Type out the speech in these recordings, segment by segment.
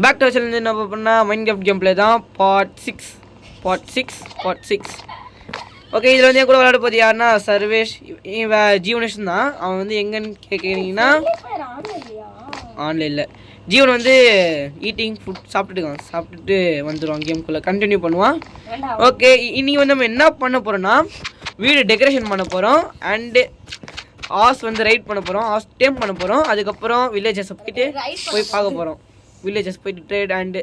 Back to channel என்ன பண்ணா Minecraft game play தான் பார்ட் 6 ஓகே. இதில் வந்து என் கூட விளையாட போது யாருன்னா சர்வேஷ் ஜீவனேஷன் தான். அவன் வந்து எங்கன்னு கேட்குறீங்கன்னா ஆன்லைனில் ஜீவன் வந்து ஈட்டிங் ஃபுட் சாப்பிட்டுட்டு வந்துடுவான், கேமுக்குள்ளே கண்டினியூ பண்ணுவான். ஓகே, இன்னைக்கு வந்து நம்ம என்ன பண்ண போகிறோன்னா வீடு டெக்கரேஷன் பண்ண போகிறோம் அண்டு ஹார்ஸ் வந்து ரைட் பண்ண போகிறோம், ஹார்ஸ் டேம் பண்ண போகிறோம். அதுக்கப்புறம் வில்லேஜஸை போய் பார்க்க போகிறோம். வில்லேஜஸ் போயிட்டு ட்ரேட் அண்டு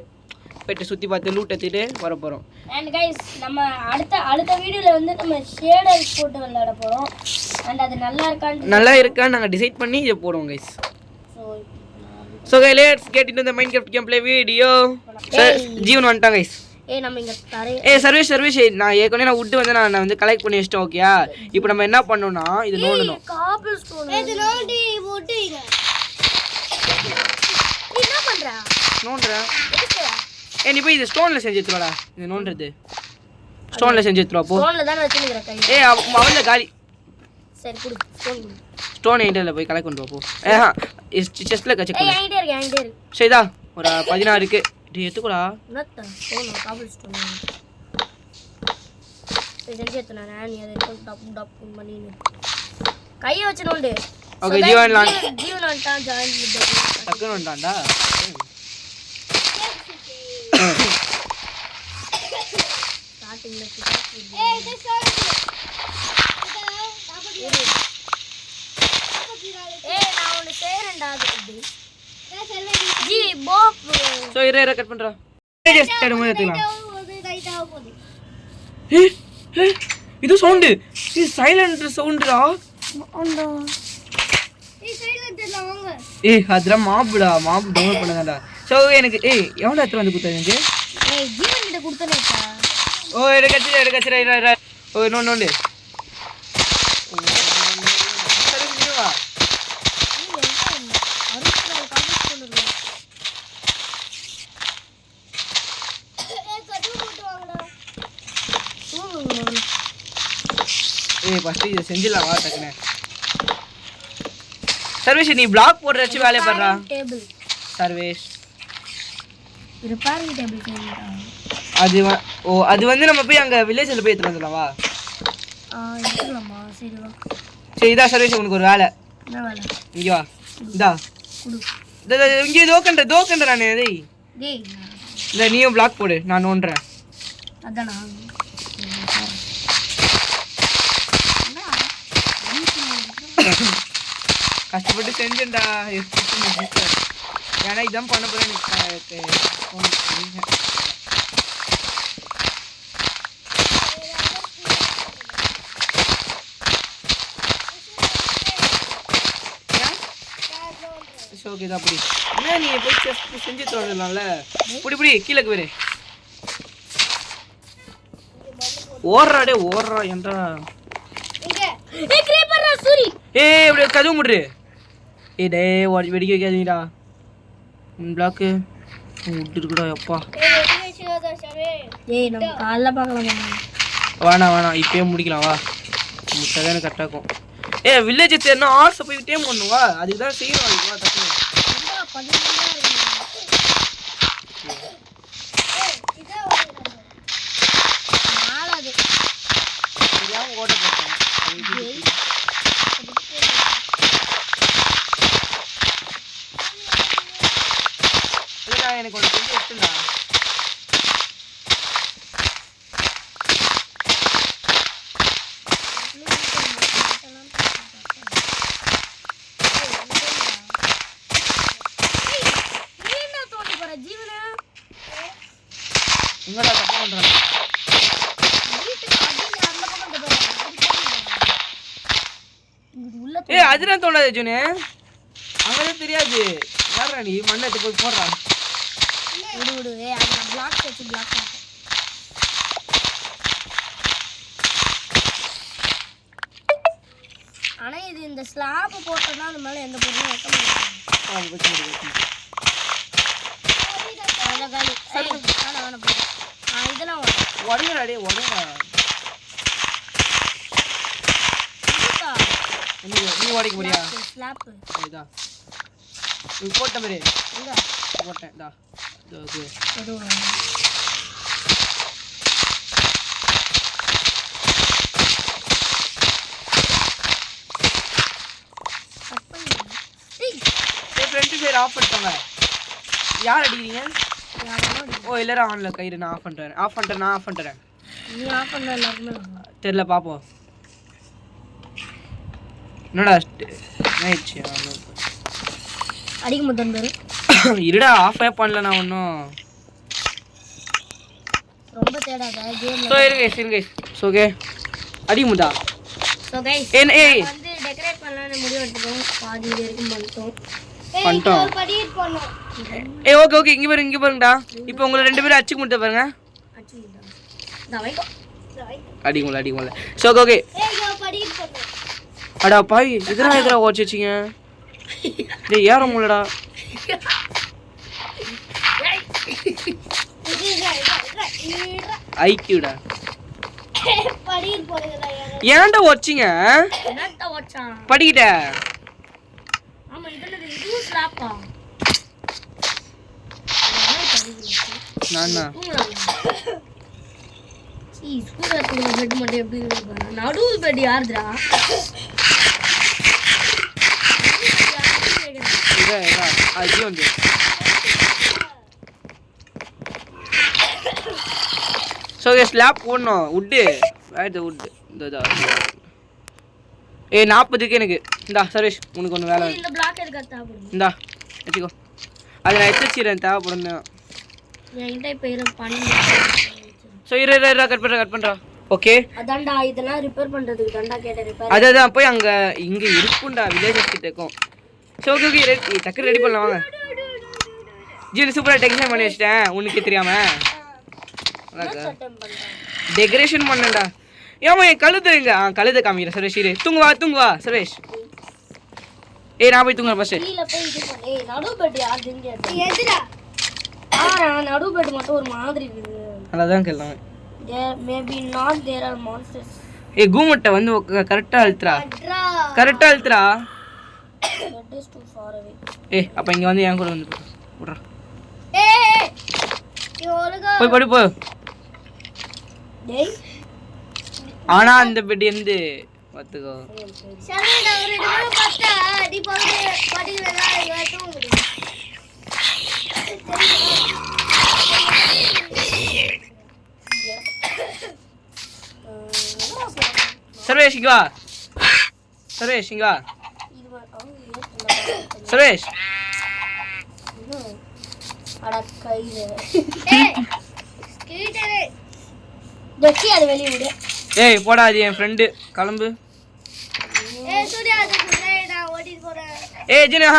போயிட்டு சுற்றி பார்த்து லூட் எடுத்துட்டு வர போகிறோம். அண்ட் கைஸ் நம்ம அடுத்த வீடியோவில் வந்து நம்ம ஷேடர்ஸ் போட்டு விளையாட போகிறோம். அண்ட் அது நல்லா இருக்கான்னு நாங்கள் டிசைட் பண்ணி இதை போடுவோம் guys. So guy let's get into the Minecraft game play video. Jeevan வந்துட்டான் கைஸ். சர்வீஸ் நான் ஏற்கனவே வுட் வந்து நான் வந்து கலெக்ட் பண்ணி வச்சிட்டேன். ஓகேயா, இப்போ நம்ம என்ன பண்ணணும்னா இது நோண்டணும். நோண்டுறேன். நீ போய் இது ஸ்டோன்ல செஞ்சு எடுத்துவாடா. இது நோண்டுறது ஸ்டோன்ல செஞ்சு எடுத்துவா போ. அவன்ல காலி. சரி குடு ஸ்டோன் என்கிட்ட போய் கலெக்ட் கொண்டு வா போ. செஸ்ட்ல செக் பண்ணு. சரிதா, ஒரு 16 இருக்கு. இது எடுத்துக்கோடா. நத்த ஸ்டோன் காபிள் ஸ்டோன் செஞ்சு எடுத்துனா நீ அதை டாப் பண்ணி கையை வச்சு நோண்டு. ஓகே, ஜீவன் வந்துட்டான். ஜாயின் டக்குன்னு வந்துட்டான்டா. கட் பண்றா. இது சவுண்ட், இது சைலண்ட் சவுண்ட்டா. அதெல்லாம் மாப் டவுன்லோட் பண்ணதாடா. சோ எனக்கு எவ்வளவு எத்தனை வந்து கொடுத்தா எனக்கு? ஜீவன் கிட்ட கொடுத்தனேப்பா. எடுக்கச்சிரா. நோண்டு. ஃபர்ஸ்ட் இதை செஞ்சிடலாம் வா டக்குனே. சர்வேஷ் நீ பிளாக் போடுறச்சு வேலையை பண்றா. சர்வேஷ் ரிப்பேரிங் டேபிள் அது வந்து நம்ம போய் அங்க வில்லேஜ்ல போய் எடுத்து வந்துடலாம் வா. எடுத்துக்கலாமா? சரி வா. சரி இதா சர்வேஷ், உனக்கு ஒரு வேலை. என்ன வேலை? இங்க வா. இதா இங்கே தோக்கன்ற நானே. இந்த நீயும் பிளாக் போடு, நான் நோண்டுறேன். அதானா? கஷ்டப்பட்டு செஞ்சேன்டா. ஏன்னா இதான் பண்ண போறேன். ஓகே தான் அப்படி என்ன நீ போய் செஞ்சு தரலாம்ல. புடி கீழே போயிரு. ஓடுறா என்றா. இப்படி கதவு முடுறு. வெடிக்க வைக்காதீங்கடா. பிளாக்கு விட்டுருக்குடா அப்பா. வேணாம் இப்பயே முடிக்கலாம் வா. முடிச்சாதான் கரெக்டாக இருக்கும். வில்லேஜ் தேர்னா ஆர்ஸை போய் டேம் பண்ணுவா. அதுக்கு தான் செய்யணும். அதுக்கு வா தப்பு. ஓட்ட போட்டேன். எனக்கு ஒன்று செஞ்சு எடுத்துடா. உங்களா தப்பு பண்றாங்க. அதுதான் தோணாது ஜூனு. அங்கதான் தெரியாது. யாரா நீ மண்ணை போய் போடுறா. ஆனா இது இந்த ஸ்லாப் போட்டோம்னா அது மேல எந்த பொருளும் வைக்க முடியாது. இதெல்லாம் நீ ஓடிக்க முடியா? ஸ்லாப் இதா நீ போட்ட மாதிரி எங்க போட்டேன் டா ஓகே ஃப்ரண்ட் சைடு ஆஃப் பண்ணிட்டாங்க யார் அடிக்கிறீங்க ஓ எல்லாரும் ஆன்ல கயிறு நான் ஆஃப் பண்ணிட்டேன் நீ ஆஃப் பண்ண எல்லாருமே தெரியல பாப்போம் என்னடா ஆயிடுச்சு அடிக்க மாட்டேன் பேரு இருடா ஆஃபே பண்ணல நான் ஒன்றும் ரொம்ப தேடாத கேம் ஸோ இருங்க ஓகே அடிமுதா ஸோ கைஸ் ஏய் வந்து டெக்கரேட் பண்ணலாம்னு முடிவு எடுத்துட்டோம் பாதி வரைக்கும் பண்ணிட்டோம் படிட் பண்ணோம் ஏய் ஓகே இங்க பாருங்கடா இப்போ உங்களை ரெண்டு பேரும் அடிச்சு முட்ட பாருங்க அடிச்சு முட்ட தவைக்கோ அடிங்கல சோ ஓகே ஏய் யோ படிட் பண்ணோம் அடா பாய் இதெல்லாம் வாட்ச் வச்சீங்க டேய் யாரும் முள்ளடா ஐக்யூடா படிட் போடுங்கடா ஏன்டா வாட்சிங்க என்னடா வாட்சான் படிக்கிட்ட ஆமா இது ஸ்லாப்பா நானா சீ ஸ்கூல்ல பெட் மட்டும் எப்படி இருக்கு நடு பெட் யாருடா இதா ஐயோ வந்து சோ ஸ்லாப் போடணும் வுட் வேர் வுட் இந்த ஏய் 40க்கு எனக்கு இந்தா சர்வேஷ் உனக்கு ஒன்று வேலை இந்த பிளாக் எதுக்கு தேவைப்படுது இந்தா வச்சுக்கோ அதை நான் எடுத்துச்சிடுறேன் தேவைப்படும் என்கிட்ட இப்போ இரு பண்ணி ஸோ இரு கட் பண்ணுறா ஓகே அதான்டா இதெல்லாம் ரிப்பேர் பண்ணுறதுக்கு தான்டா கேட்டேன் ரிப்பேர் அதான் போய் இங்கே இருக்கும்டா வில்லேஜஸ் கிட்ட இருக்கும் ஸோ ஓகே டக்கு ரெடி பண்ணலாம் வாங்க ஜீனி சூப்பராக டெக்கரேஷன் பண்ணி வச்சிட்டேன் உனக்கு தெரியாமல் டெக்கரேஷன் பண்ணேன்டா ஏமா என் கழுது எங்க கழுதை காமிக்கிறேன் சுரேஷ் இரு தூங்கு வா சுரேஷ் ஏய் நான் போய் தூங்குறேன் ஃபர்ஸ்ட் கீழ போய் இது பண்ணு ஏய் நடு பெட் யார் திங்க எதுடா நடு பெட் மட்டும் ஒரு மாதிரி இருக்குது நல்லா தான் கேட்கலாம் maybe not there are monsters ஏய் கூமட்ட வந்து கரெக்டா அழுத்துறா bed is too far away ஏய் அப்ப இங்க வந்து என் கூட வந்து விடுறா ஏய் நீ ஒழுங்கா போய் படு போ டேய் ஆனா அந்த பெட் எந்த பாத்துக்கோ சரி நான் ரெண்டு பேரும் பார்த்தா நீ படிக்கிறதா இங்க தூங்கு சர்வேஷ் இங்க வா சர்வேஷ் அட கையில ஏய் ஸ்கீட்டரே டச்சி அது வெளிய விடு ஏய் போடா அது என் ஃப்ரெண்டு கிளம்பு ஏய் சூர்யா அது நான் ஓடி போறேன் ஏய் ஜினா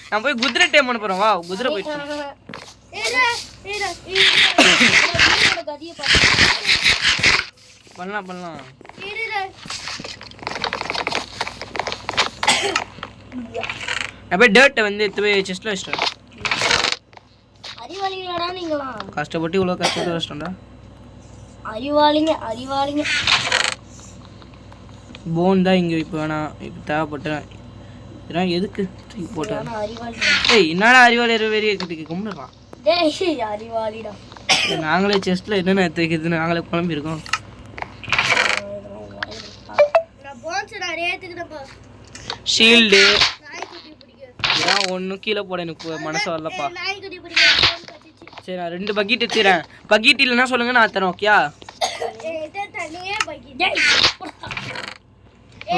நான் போய் குதிரை டைம் பண்ண போறேன் வா குதிரை போயிட்டு ஏடா கதிய பண்ணலாம் ஏடா நான் போய் டர்ட்டை வந்து எடுத்து போய் செஸ்ட்ல வச்சிட்டேன் அறிவாளிங்களாடா நீங்களா கஷ்டப்பட்டு இவ்வளோ கஷ்டப்பட்டு வச்சிட்டேன்டா அறிவாளிங்க போன் தான் இங்கே இப்போ வேணாம் இப்போ தேவைப்பட்டேன் இதெல்லாம் எதுக்கு தூக்கி போட்டேன் அறிவாளி ஏய் என்னடா அறிவாளி வெறி இருக்குது கும்பிடுறான் டேய் அறிவாளிடா நாங்களே செஸ்ட்டில் என்னென்ன எடுத்து வைக்கிறது நாங்களே குழம்பிருக்கோம் நான் போன்ஸ் நிறைய எடுத்துக்கிட்டப்பா ஷீல்டு நாய்க்குட்டி பிடிக்கும் இதெல்லாம் ஒன்றும் கீழே போட எனக்கு மனசு வரலப்பா நாய்க்குட்டி பிடிக்கும் சரி நான் 2 பக்கெட் எடுத்துறேன் பக்கெட் இல்லைன்னா சொல்லுங்க நான் தரேன் ஓகே இது தனியே பக்கெட் டேய்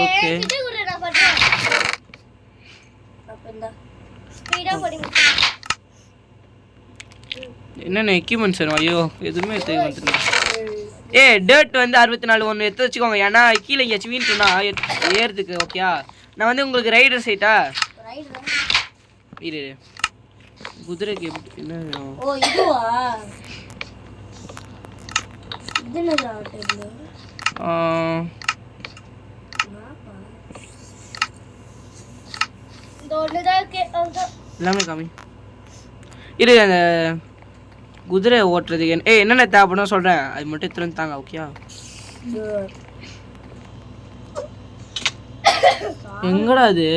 ஓகே இது கூட நான் பண்றேன் அப்பண்டா ஸ்பீடா படி என்னென்ன எக்யூப்மெண்ட்ஸ் வேணும் ஐயோ எதுவுமே எடுத்து வந்துருந்தேன் டர்ட் வந்து 64 ஒன்று எடுத்து வச்சுக்கோங்க ஏன்னா கீழே எங்கேயாச்சும் வீண்ட்டுனா ஏறதுக்கு ஓகே நான் வந்து உங்களுக்கு ரைடர் சைட்டா இரு குதிரைக்கு என்ன வேணும் ஓ இதுவா இது என்னடா டேபிள் எல்லாமே காமி இரு அந்த குதிரை ஓட்டுறதுக்கு என்னென்ன தேவைப்படும் சொல்கிறேன் அது மட்டும் எடுத்துட்டு தாங்க ஓகே எங்கடா அது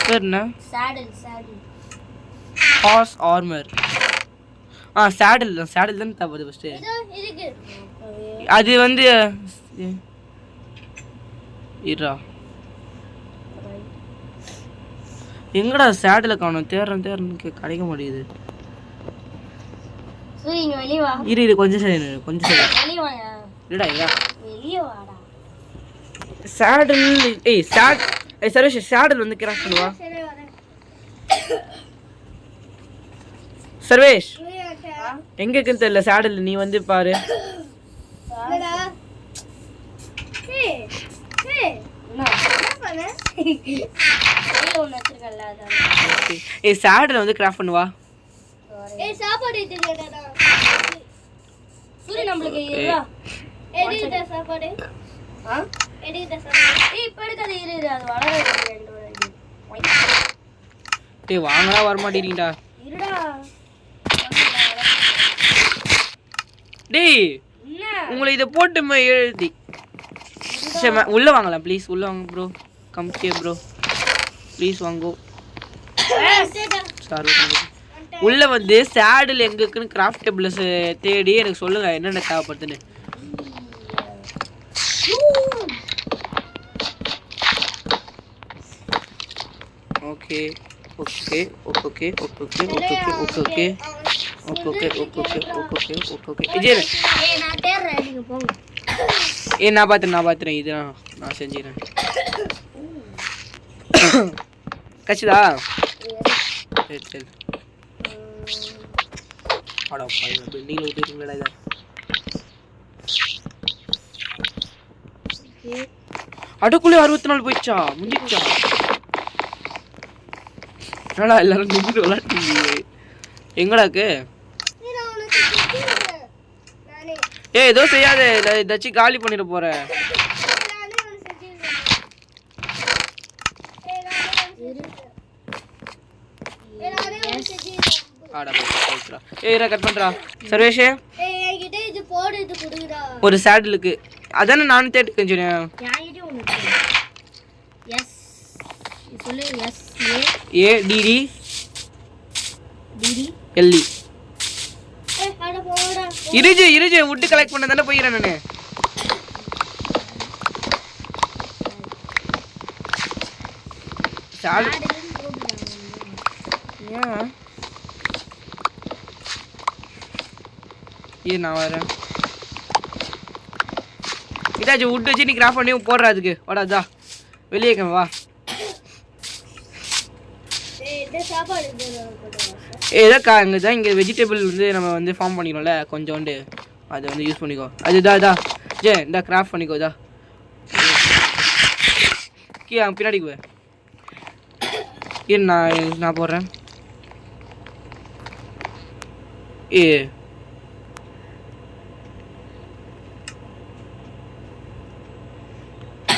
பேர் என்ன? சாடல் ஹார்ஸ் ஆர்மர். சாடல் தான் தப்பு ஃபர்ஸ்ட். இதுக்கு அது வந்து இரா எங்கடா சேடல காணோம்? தேடுறேன் கிடைக்க மாட்டேங்குது. சூயிங்க வெளிய வா. இரு கொஞ்சம் சரி வெளிய வா. இல்லடா இங்க வெளிய வாடா. சேடல் சர்வேஷ் சேடல் வந்து கிராஸ் பண்ணுவா. சரி வரேன். சர்வேஷ் எங்க இருக்குன்னு தெரியல சேடல், நீ வந்து பாரு. வாடா. ஏய் என்ன பண்ணு? ஏய் ஒன்னு வச்சிருக்கல அதான். சேடல் வந்து கிராஃப்ட் பண்ணுவா. சாப்பாடு எடுத்துடா. சூரி நம்மளுக்கு இதுவா. எடுடா சாப்பாடு. எடுடா சாப்பாடு. இப்ப எடுக்காத இரு அது வளர வாங்கடா வர மாட்டீங்கடா. இருடா. டேய் உங்களை இதை போட்டு எழுதி சரி உள்ள வாங்கலாம் ப்ளீஸ். உள்ள வாங்க bro. Come here bro please வாங்கோ. சாரி உள்ள வந்து சேடில் எங்க இருக்குன்னு கிராஃப்ட் டேபிள்ஸ் தேடி எனக்கு சொல்லுங்க என்னென்ன தேவைப்படுதுன்னு. Okay okay okay okay okay okay okay okay okay okay okay okay okay okay Vijay நான் தேடுறேன் நீங்க போங்க. நான் பார்த்துறேன் இதுதான் நான் செஞ்சிடறேன். கச்சிதா சரி ஆடா பில்டிங்ல விட்டுருக்கீங்களா இதை? அடுக்குள்ளே 64 போயிடுச்சா? முடிச்சா? என்னடா எல்லாரும் நின்று விளாட்டீங்க? எங்கடாக்கு ஏதோ செய்யாத ஏதாச்சும் காலி பண்ணிட போற. கட் பண்றா சர்வேஷ். ஒரு சேடலுக்கு அதானே நானும் தேடி கொஞ்சம் ADD LE இருஜு வுட் கலெக்ட் பண்ண தானே போயிடுறேன் நானு. நான் வரேன். இதாச்சும் வுட் வச்சு நீ கிராஃப்ட் பண்ணி போடுற அதுக்கு வாடாதா வெளியே வா. ஏதாக்கா இங்கே தான் இங்கே வெஜிடபிள் வந்து நம்ம வந்து ஃபார்ம் பண்ணிக்கணும்ல கொஞ்சோண்டு அதை வந்து யூஸ் பண்ணிக்கோ. அதுதா இந்த கிராஃப்ட் பண்ணிக்கோ. இதா அங்கே பின்னாடி நான் போடுறேன்.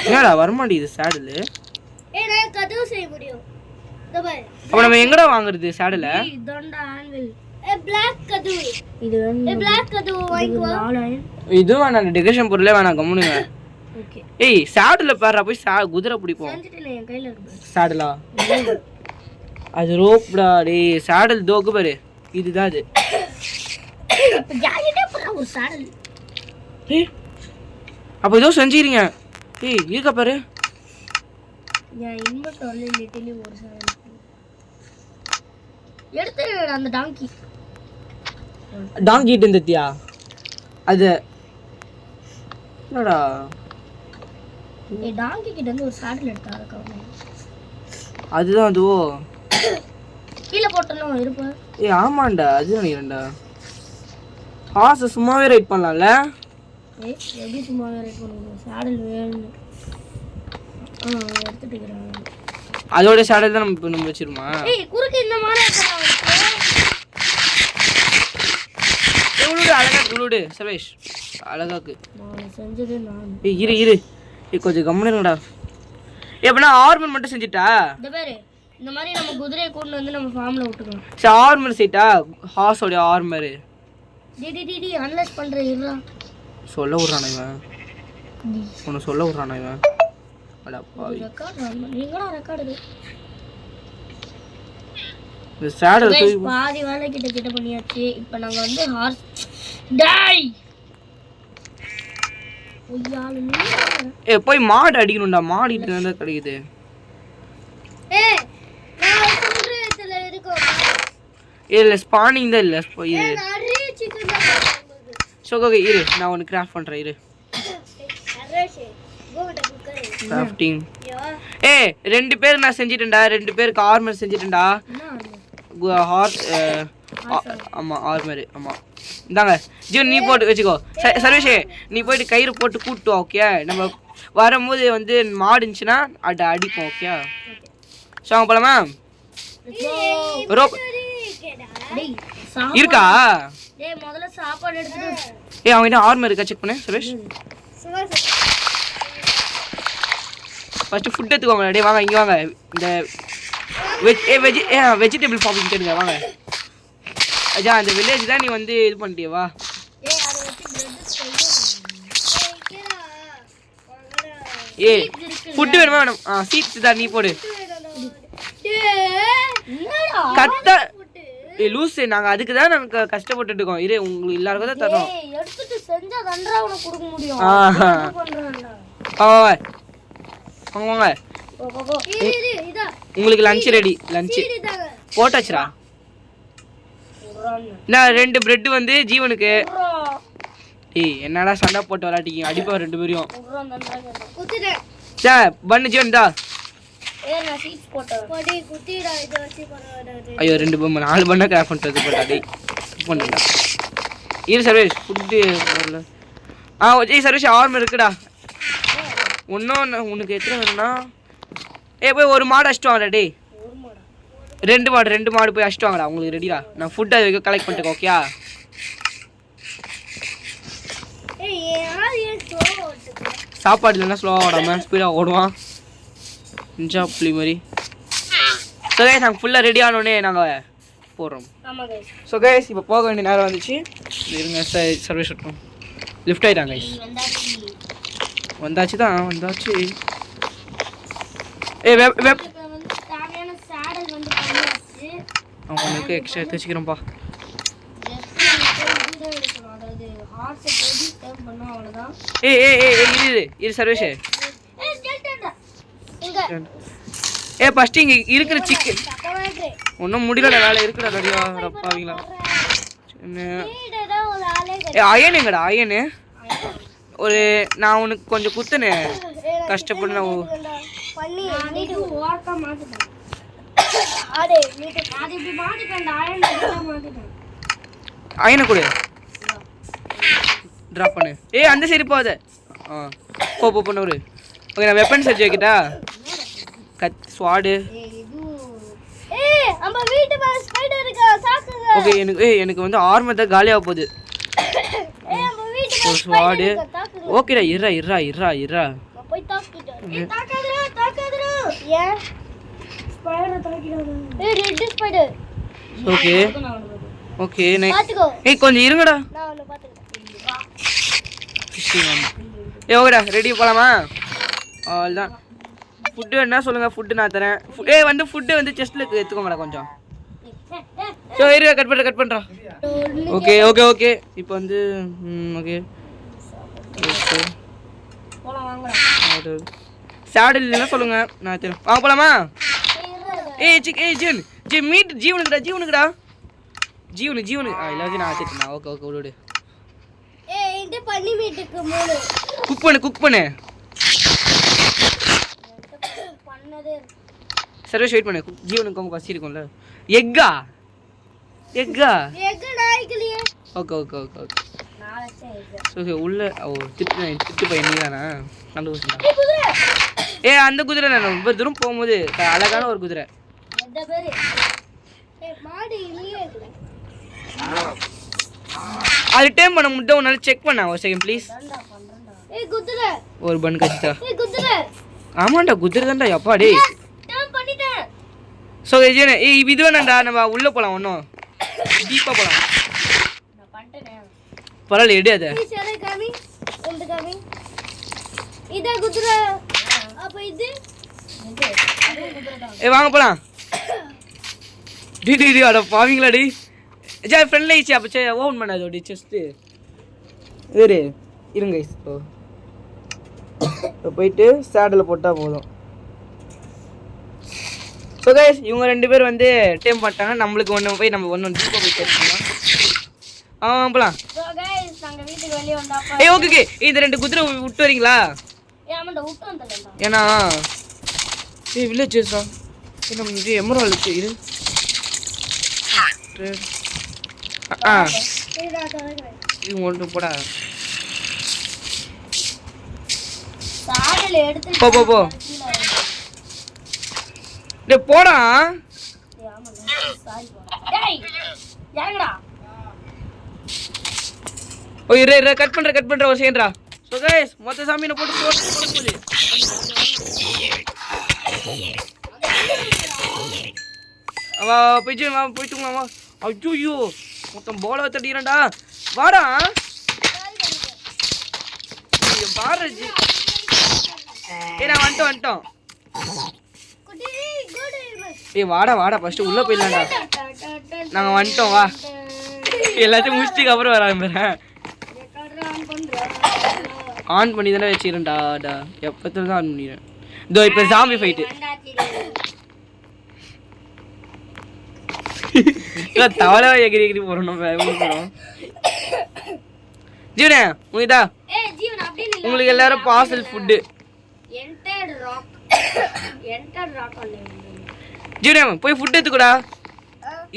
என்னடா வரமாட்டேங்குது சேடலு. கதவு செய்ய முடியும். அப்ப நம்ம எங்கடா வாங்குறது சேடல? இது வேணாம் டெக்கரேஷன் பொருளே வேணாம் கம்முனுங்க. ஏய் சேடல பாரு போய் குதிரை பிடிப்போம். சேடலா அது ரோப்டா. டேய் சேடல் தோக்கு பாரு இதுதான் அது. அப்ப ஏதோ செஞ்சிரீங்க. ஏய் இருக்க பாரு. அந்த டாங்கி இருந்தியா அது என்னடா? டாங்கி கிட்ட இருந்து ஒரு சாடல் எடுத்தா அதுதான் அதுவோ கீழ போட்டணும் இருப்ப. ஆமாண்டா அது நினைக்கிறேன்டா. ஹார்ஸ் சும்மாவே ரைட் பண்ணலாம்ல. எப்படி சும்மாவே ரைட் பண்ணுவோம்? சாடல் வேணும். எடுத்துட்டுக்கிறேன். அதோட சாடல் தான் நம்ம வச்சிருமா? குறுக்கு இந்த மாதிரி அழகா சர்வேஷ் அழகாக்கு செஞ்சது நான். இரு கொஞ்சம் கம்முனுடா. எப்பனா ஆர்மர் மட்டும் செஞ்சிட்டா? இந்த பாரு இந்த மாதிரி நம்ம குதிரையை கொண்டு வந்து நம்ம ஃபார்ம்ல விட்டுக்கலாம். சரி ஆர்மர் செட்டா ஹார்ஸோட ஆர்மர். டிடிடி அன்லெஸ் பண்ற இருடா. சொல்ல விடுறானே இவன். உன்னை சொல்ல விடுறானே இவன். அட பாவி. ரெக்கார்ட் நீங்கடா ரெக்கார்ட் இந்த சேடல் Guys, பாதி வேலை கிட்ட பண்ணியாச்சு. இப்போ நாங்க வந்து ஹார்ஸ் டேய் போய் மாடு அடிக்கணும்டா. மாடு இட்டு தான் கிடைக்குது. நான் சொல்றதுல இருக்கோம். இல்ல ஸ்பானிங் தான் இல்ல. இது நிறைய சிக்கன் தான். ஓகே இரு, நான் ஒன்னு கிராஃப்ட் பண்றேன் இரு. கிராஃப்டிங். ரெண்டு பேர் நான் செஞ்சிட்டேன்டா. 2 பேருக்கு ஆர்மர் செஞ்சிட்டேன்டா. ஹார்ஸ் ஆமா ஆர்மர் ஆமா. இந்தாங்க ஜீவன், நீ போட்டு வச்சுக்கோ. சர்வேஷ் நீ போயிட்டு கயிறு போட்டு கூட்டு வா. ஓகே, நம்ம வரும்போது வந்து மாடு இருந்துச்சுன்னா அடிப்போம். ஓகே ஸோ போலாமா? ரோப் இருக்கா? முதல்ல சாப்பாடு எடுத்துட்டு அவங்ககிட்ட ஆர்மர் இருக்கா செக் பண்ணு சர்வேஷ். ஃபர்ஸ்ட் ஃபுட் எடுத்துக்கோங்க. டேய் வாங்க இங்க வாங்க. இந்த வெஜிடபிள் ஃபார்மிங் கேளுங்க வாங்க. அஜா அந்த வில்லேஜ் தான் நீ வந்து இது பண்ணிட்டியா? வா. ஃபுட் வேணுமா? வேணும். சீட்ஸ் தான் நீ போடு. கட்ட லூசு, நாங்க அதுக்கு தான் நாங்க கஷ்டப்பட்டுட்டு இருக்கோம். இரு உங்களுக்கு எல்லாருக்கும் தான் தரோம். எடுத்துட்டு செஞ்சா தண்டரா உனக்கு கொடுக்க முடியும். வாங்க உங்களுக்கு லஞ்ச் ரெடி. லஞ்ச் போட்டாச்சுடா. நான் 2 பிரெட் வந்து ஜீவனுக்கு. என்னடா சண்டை போட்டு விளையாட்டிங்க? அடிப்பா 2 பேரையும். பண்ணு ஜீவன் தா. ஐயோ 2 பொம்மை 4 பண்ண கிராஃப்ட் பண்றது போட்டாடி பண்ணுடா. இரு சர்வேஷ் ஃபுட்டு வரல. ஜெய் சர்வேஷ் ஆர்மர் இருக்குடா. ஒன்னும் உனக்கு எத்தனை வேணும்னா போய் ஒரு மாடு அடிச்சிட்டு வாங்கடா. டேய் 2 மாடு போய் அடிச்சிட்டு வாங்கடா. உங்களுக்கு ரெடிடா. நான் ஃபுட் அது கலெக்ட் பண்ணிட்டேன். ஓகேயா? சாப்பாடு இல்லைன்னா ஸ்லோவாக ஓடாம ஸ்பீடாக ஓடுவான். இன்ஜா புளி மாதிரி. ஸோ கைஸ் நாங்கள் ஃபுல்லாக ரெடி ஆனோடனே நாங்கள் போடுறோம். ஸோ கைஸ் இப்போ போக வேண்டிய நேரம் வந்துச்சு. இருங்க சர்வீஸ் விட்டோம். லிஃப்ட் ஆகிட்டாங்க கைஸ். வந்தாச்சு தான் வந்தாச்சு. அவனுக்கு எக்ஸ்ட்ரா எடுத்து வச்சுக்கிறோம்ப்பா. இரு சர்வேஷ். ஃபர்ஸ்ட் இங்க இருக்கிற சிக்கன் ஒன்றும் முடியலடா. வேலை இருக்குடா நிறையா. ரப்பாவீங்களா அயன் எங்கடா? அயனு ஒரு நான் உனக்கு கொஞ்சம் குத்துனேன் கஷ்டப்பட்டு. நான் அயனை கொடு. ட்ராப் பண்ணு. அந்த சைடு போகாத. போ பண்ணு. ஓகே நான் வெப்பன் செஞ்சு வைக்கிட்டா. ஸ்வாடு. ஓகே எனக்கு வந்து ஆர்மர் தான் காலியாக போகுது. ஒரு ஸ்வாடு. ஓகேடா இர்ரா. ஓகே ஓகே கொஞ்சம் இருங்கடா. ஓகேடா ரெடி போகலாமா? அவ்வளோதான். ஃபுட்டு வேணா சொல்லுங்கள். ஃபுட்டு நான் தரேன். வந்து ஃபுட்டு வந்து செஸ்ட்டில் எடுத்துக்கோங்கடா கொஞ்சம். ஸோ இரு கட் பண்ணுறா. ஓகே இப்போ வந்து ஓகே சாடில் இல்லைன்னா சொல்லுங்கள் நான் தரேன். வாங்க போகலாமா? ஜீவனுக்குடா ஜீவனுக்கு எல்லாத்தையும் நான் வச்சுட்டேன். ஓகே விடு. குக் பண்ணு. சர்வேஷ் வெயிட் பண்ணு. ஜீவனுக்கு அவங்க பசி இருக்கும்ல. எக்கா ஓகே உள்ள திட்டு பையன் நீதானா? அந்த குதிரை நான் ரொம்ப தூரம் போகும்போது அழகான ஒரு குதிரை. அது டைம் பண்ண முடியும். உன்னால செக் பண்ண ஒரு செகண்ட் ப்ளீஸ். ஒரு பன் கச்சிட்டா. ஆமாண்டா குதிரை தான்டா. அப்பா டே ஸோ இது வேணாண்டா. நம்ம உள்ளே போகலாம். ஒன்றும் டீப்பாக போகலாம். பரவாயில்ல எடு அதை. வாங்க போகலாம். டி அட பாவீங்களா டி ஜா ஃப்ரெண்ட்ல ஈச்சி அப்ப சே ஓபன் பண்ணாதோ டி செஸ்ட் இருங்க இப்போ போயிட்டு சேடல போட்டா போதும். ஸோ கைஸ் இவங்க 2 பேர் வந்து டைம் பண்ணிட்டாங்க. நம்மளுக்கு ஒன்று போய் நம்ம ஒன்று டீப்பாக போய் கேட்கலாம். போகலாம். ஸோ கைஸ் நாங்கள் வீட்டுக்கு வெளியே வந்தாப்பா. ஓகே இந்த 2 குதிரை விட்டு வரீங்களா? ஆமாண்டா விட்டு வந்துடலாம். ஏன்னா வில்லேஜஸ்ரா நம்ம இது எமரால்டு இது இது ஒன்று போடா. சாடல எடுத்து போ டேய் போடா. டேய் யாங்கடா ஓ இரு கட் பண்ற ஒரு செகண்ட்ரா. சோ गाइस மொத்த சாமியை போட்டு போடு. அவா போய்ட்டுங்களா வா. ஐயோ மொத்தம் போல தட்டிறடா. வாடா பாரஜி. நான் வந்துட்டோம். வாடா ஃபர்ஸ்ட் உள்ள போயிடலாம்டா. நாங்க வந்துட்டோம் வா. எல்லாத்தையும் முடிச்சிட்டு அப்புறம் வராங்க. ஆன் பண்ணி தானே வச்சிருந்தா எப்பத்துல தான் ஆன் பண்ணிடுறேன். இதோ இப்போ ஜாம்பி ஃபைட். தவளை எகிரி போறோம் நம்ம. ஜீவனே உங்கதா உங்களுக்கு எல்லாரும் பார்சல் ஃபுட். ஜீவனே போய் ஃபுட் எடுத்துக்கடா.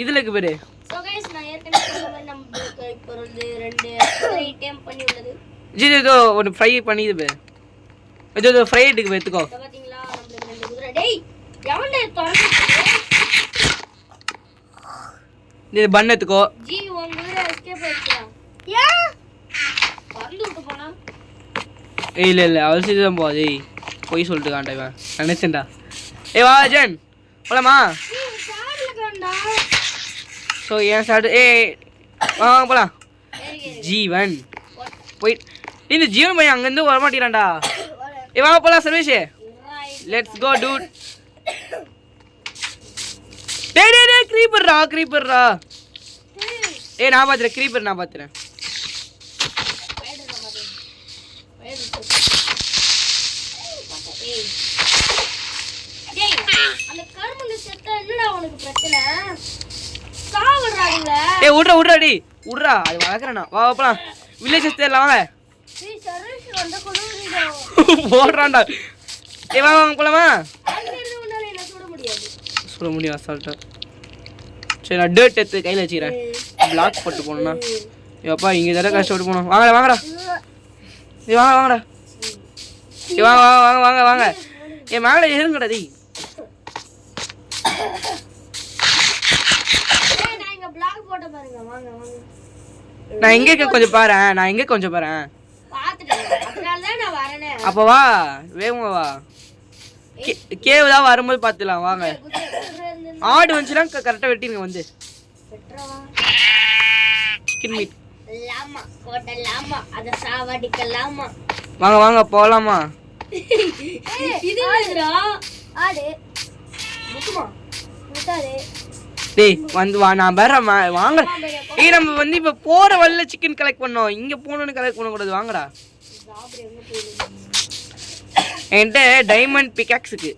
இதுல இருக்கு பாரு. சோ गाइस நான் ஏற்கனவே சொன்ன மாதிரி நமக்கு இப்போ வந்து 2 ஐட்டம் பண்ணி உள்ளது. ஜீவனே இதோ ஒரு ஃப்ரை பண்ணி இது பாரு. இதோ ஃப்ரை எடுக்கு எடுத்துக்கோ. பாத்தீங்களா நமக்கு 2 குதிரை. டேய் எவன்டா தொலைச்சிட்டு இது பன் எடுத்துக்கோ. ஜி உன் குதிரை எஸ்கேப் ஆயிடுச்சா? ஏன் வந்து விட்டு போனா? இல்ல அவசியம் தான் போதே. போய் சொல்லிட்டு காண்டா இவன். நினைச்சேன்டா. வா ஜன் போலாமா? சாடல காண்டா. சோ ஏன் சாடு வா போலாம். ஜீவன் போய் இந்த ஜீவன் பையன் அங்க இருந்து வர மாட்டேறான்டா. வா போலாம் சர்வேஷ். Let's go dude. டேய் creeper. நான் பாத்துறேன் creeper நான் பாத்துறேன். டேய் அந்த கர்மங்க செத்தா என்னடா உனக்கு பிரச்சனை? சாவறாங்களே. உட்றா டேய் உட்றா. அது வளக்கறேனா. வா போலாம். வில்லேஜஸ் தேடலாம் வாங்க. டேய் சர்வேஷ் வந்த கொல்லுறீங்க. போடுறான்டா. வா போலாமா? அங்க இருந்து உன்னால என்ன சுட முடியும் அசால்ட்டா. சரி நான் டர்ட் எடுத்து கையில் வச்சுக்கிறேன். பிளாக் போட்டு போகணும்னா எப்பா இங்கே தடவை கஷ்டப்பட்டு போகணும். வாங்கடா வாங்கடா வாங்க என் மேலே ஏறுங்கடா டி. நான் எங்கே இருக்க கொஞ்சம் பாரு. அப்போ வா வேகமா வா. கேவ் தான் வரும்போது பார்த்துலாம் வாங்க. ஆடு வந்துச்சுன்னா கரெக்டாக வெட்டிருங்க வந்து. சிக்கன் மீட் வாங்க போகலாமா? டேய் வந்து வா நான் வரேன் வாங்க. நம்ம வந்து இப்போ போகிற வழியில் சிக்கன் கலெக்ட் பண்ணோம். இங்கே போகணுன்னு கலெக்ட் பண்ணக்கூடாது. வாங்கடா. என்கிட்ட டைமண்ட் பிகாக்ஸுக்கு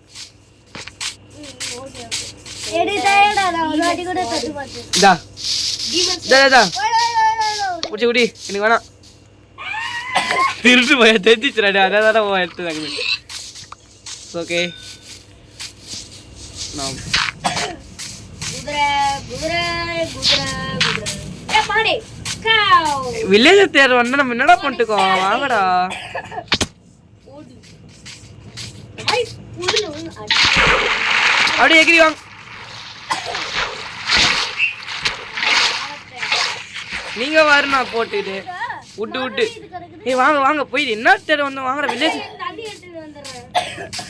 குடி எனக்கு வேணாம். திருட்டு போய் தெரிஞ்சிச்சுடா. அதான் எடுத்துதாங்க. ஓகே வில்லேஜ் தேர் வந்து நம்ம என்னடா பண்ணிட்டுக்கோம். வாங்கடா அப்படியே எகிரி வாங்க. நீங்க வரணும் நான் போட்டுட்டு விட்டு வாங்க போயிடு. என்ன தேர் வந்து வாங்கடா. வில்லேஜ்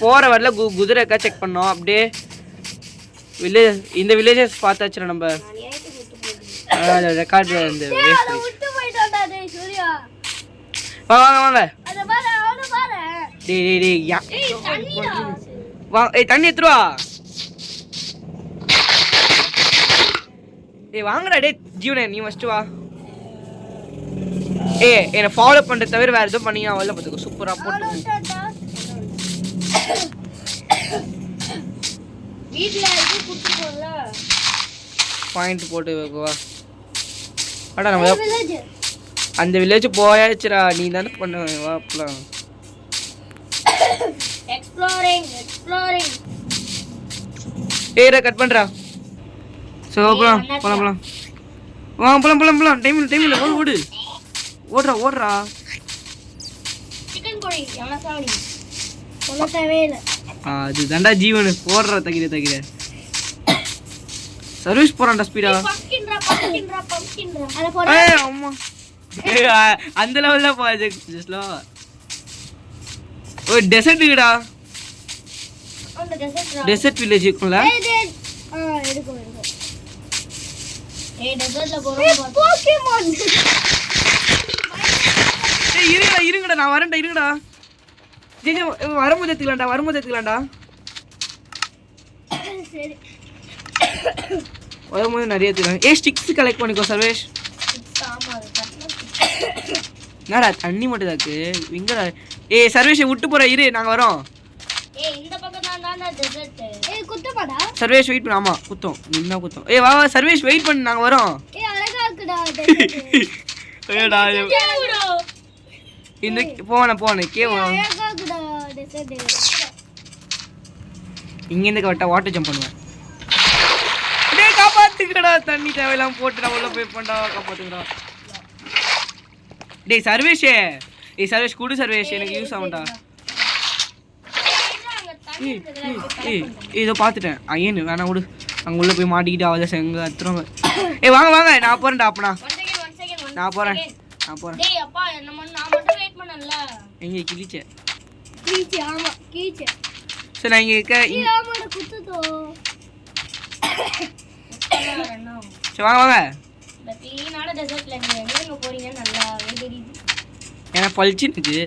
போற வரல குதிரைக்கா செக் பண்ணோம். அப்படியே வில்லேஜ் இந்த வில்லேஜஸ் பார்த்தாச்சுடா நம்ம. ரெக்கார்ட் இந்த வாங்க டேய் வா. தண்ணி எடுத்துருவா. ஏய் வாங்கடா டேய் ஜீவனே நீ ஃபர்ஸ்ட் வா. ஏய் என்ன ஃபாலோ பண்ற தவிர வேற எதுவும் பண்ணீங்க அவள பாத்துக்கோ சூப்பரா போட்டு. வீட்ல இது குடுத்துறோம்ல. பாயிண்ட் போட்டு வா. அட நம்ம அந்த வில்லேஜ் போயாச்சுடா நீ தான பண்ண வா போலாம். எக்ஸ்ப்ளோரிங். ஏய் கட் பண்றா. சோ போலாம். வா போலாம். டைம் இல்ல ஓடு. ஓடுறா. சிக்கன் கோழி எவ்வளவு சாவடி? சொல்ல தேவையில்லை. அது தண்டா ஜீவன் போடுறா தகிர. Service போறான்டா speedo. பம்கின்ரா. அத போடு. ஏய் அம்மா. அந்த லெவல்ல போகுது ஜஸ்ட்லோ. ஓ டெசர்ட்டா. அந்த டெசர்ட் வில்லேஜ் இருக்குல. எடுக்கோ. ஏய் டெசர்ட்ல போறோம். போக்கிமான். ஏய் இருங்கடா நான் வரேன்டா இருங்கடா. ஜெஜே வரும்போது எடுத்துக்கலாம்டா. சரி. வரும்போது நிறைய எடுத்துக்கலாம். ஏய் ஸ்டிக்ஸ் கலெக்ட் பண்ணிக்கோ சர்வேஷ். ஆமா என்னடா தண்ணி மட்டும் தாக்கு இங்கடா. ஏய் சர்வேஷை விட்டு போற இரு நாங்க வரோம். ஏய் இந்த பக்கம் தான்டா டெசர்ட். ஏய் குத்தமாடா. சர்வேஷ் வெயிட் பண்ணு. ஆமா குத்தோம் நின்னா குத்தோம். ஏய் வா சர்வேஷ் வெயிட் பண்ணு நாங்க வரோம். ஏய் அழகா இருக்குடா டெசர்ட். ஏடா இந்த போன கேவா. அழகா இருக்குடா டெசர்ட். இங்க இருந்து கரெக்ட்டா வாட்டர் ஜம்ப் பண்ணுவேன். டேய் காப்பாத்துக்கடா தண்ணி தேவையில்லாம போட்டு நான் உள்ள போய் பண்ணடா காப்பாத்துக்கடா. டேய் சர்வேஷ் குடு சர்வேஷ் எனக்கு யூஸ் ஆகும்டா. ஏய் இதோ பாத்துட்டேன். ஐயன் வேணா விடு. அங்க உள்ள போய் மாட்டிக்கிட்டு அவளை செங்க அத்துறோம். ஏய் வாங்க நான் போறேன்டா அப்பனா. நான் போறேன். டேய் அப்பா நான் மட்டும் வெயிட் பண்ணல. எங்க கிளிச்சே. ஆமா கீச்சே. சரி நான் இங்க இருக்க. ஆமாடா குத்துதோ. சரி வாங்க. இந்த க்ளீனான டெசர்ட்ல நீங்க எங்க போறீங்க நல்லா தெரியுது. ஏன்னா பல்ச்சின்னு இருக்கு.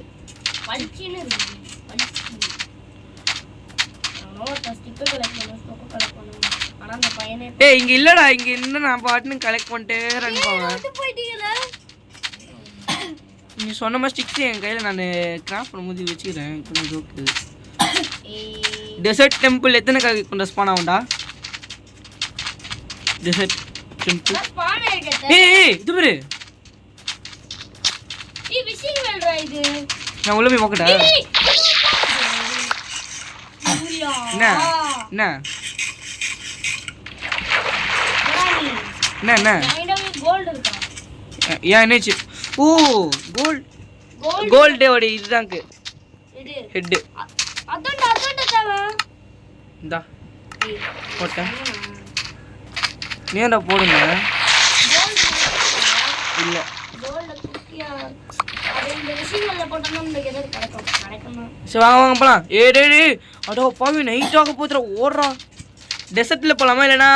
ஆனா அந்த பையனே ஏய் இங்க இல்லடா இங்க இன்னும் நான் பாட்டுன்னு கலெக்ட் பண்ணிட்டே ரன் பண்ணுவேன். போயிட்டீங்களா? நீ சொன்ன மாதிரி ஸ்டிக்ஸ் என் கையில நான் கிராஃப்ட் பண்ணும்போது வச்சுக்கிறேன். கொஞ்சம் ஜோக்கு. டெசர்ட் டெம்பிள் எத்தனை கொண்ட ஸ்பான் ஆகும்டா? டெசர்ட் டெம்பிள் ஸ்பான் ஆயிடுது. ஏய் இது பாரு. ஏய் விசிங் வெல்ரா இது. நான் உள்ள போய் பார்க்கடா. என்ன கோல்ட் இருக்கா? ஏன் என்னாச்சு? ஓ கோல்ட் ஓட இதுதாங்க இது ஹெட். அதோட தேவை. இந்தா போட்டேன். நீடா போடுங்க. இல்ல கோல்ட் குட்டியா அது இந்த விசிங்கல்ல போட்டோம்னா நமக்கு ஏதாவது கிடைக்கும். சரி வாங்க போலாம். டேய் அடோ பாவி நைட் ஆக போதுற ஓடுறா. டெசர்ட்ல போலாமா இல்லனா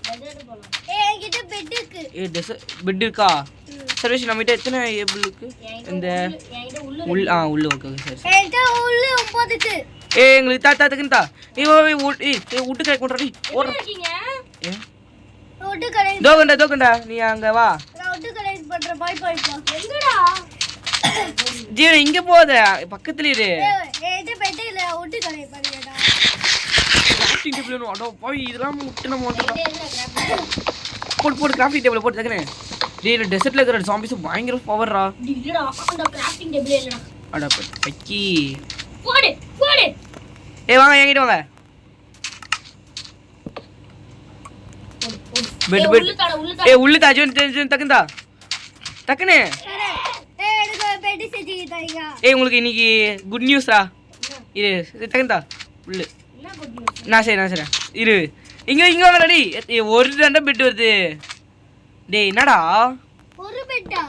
டெசர்ட் போலாம். ஏய் என்கிட்ட பெட் இருக்கு. டெசர்ட் பெட் இருக்கா? சர்வீஸ் நம்மகிட்ட எத்தனை ஏபிள் இருக்கு? இந்த உள்ள ஓகே சரி. என்கிட்ட உள்ள 9 இருக்கு. எங்களுக்கு தாத்தாத்துக்குன்னு தா. விட்டு கரெக்ட் பண்றடி ஓடுறீங்க. விட்டு கரெக்ட் தோகண்டா நீ அங்க வா. நான் விட்டு கரெக்ட் பண்றேன். பாய் எங்கடா? ஜீவன் இங்க போத பக்கத்துல இரு. என்கிட்ட பெட் இல்ல. விட்டு கரெக்ட் பண்ணிடா. கிராஃப்டிங் டேபிள் அடோ போய் இதெல்லாம் விட்டு நம்ம போடு கிராஃப்டிங் டேபிள் போட்டு தக்கனே. டேய் டெசர்ட்ல இருக்கிற ஜாம்பிஸ் பயங்கர பவர்ரா. இல்லடா அந்த கிராஃப்டிங் டேபிள் இல்லடா. அட பக்கி போடு. ஏய் வாங்க என்கிட்ட வாங்க. பெட் ஏய் உள்ள தாஜன் தக்கண்டா டக்கனே. ஏய் எனக்கு பெட் செஞ்சு தரீங்க. ஏய் உங்களுக்கு இன்னைக்கு குட் நியூஸ்ரா. இரு டக்கண்டா உள்ள. என்ன குட் நியூஸ்? நான் சரி இரு. இங்க வாங்கடா டேய். ஒரு தண்ட பெட் வருது. டேய் என்னடா? ஒரு பெட்டா?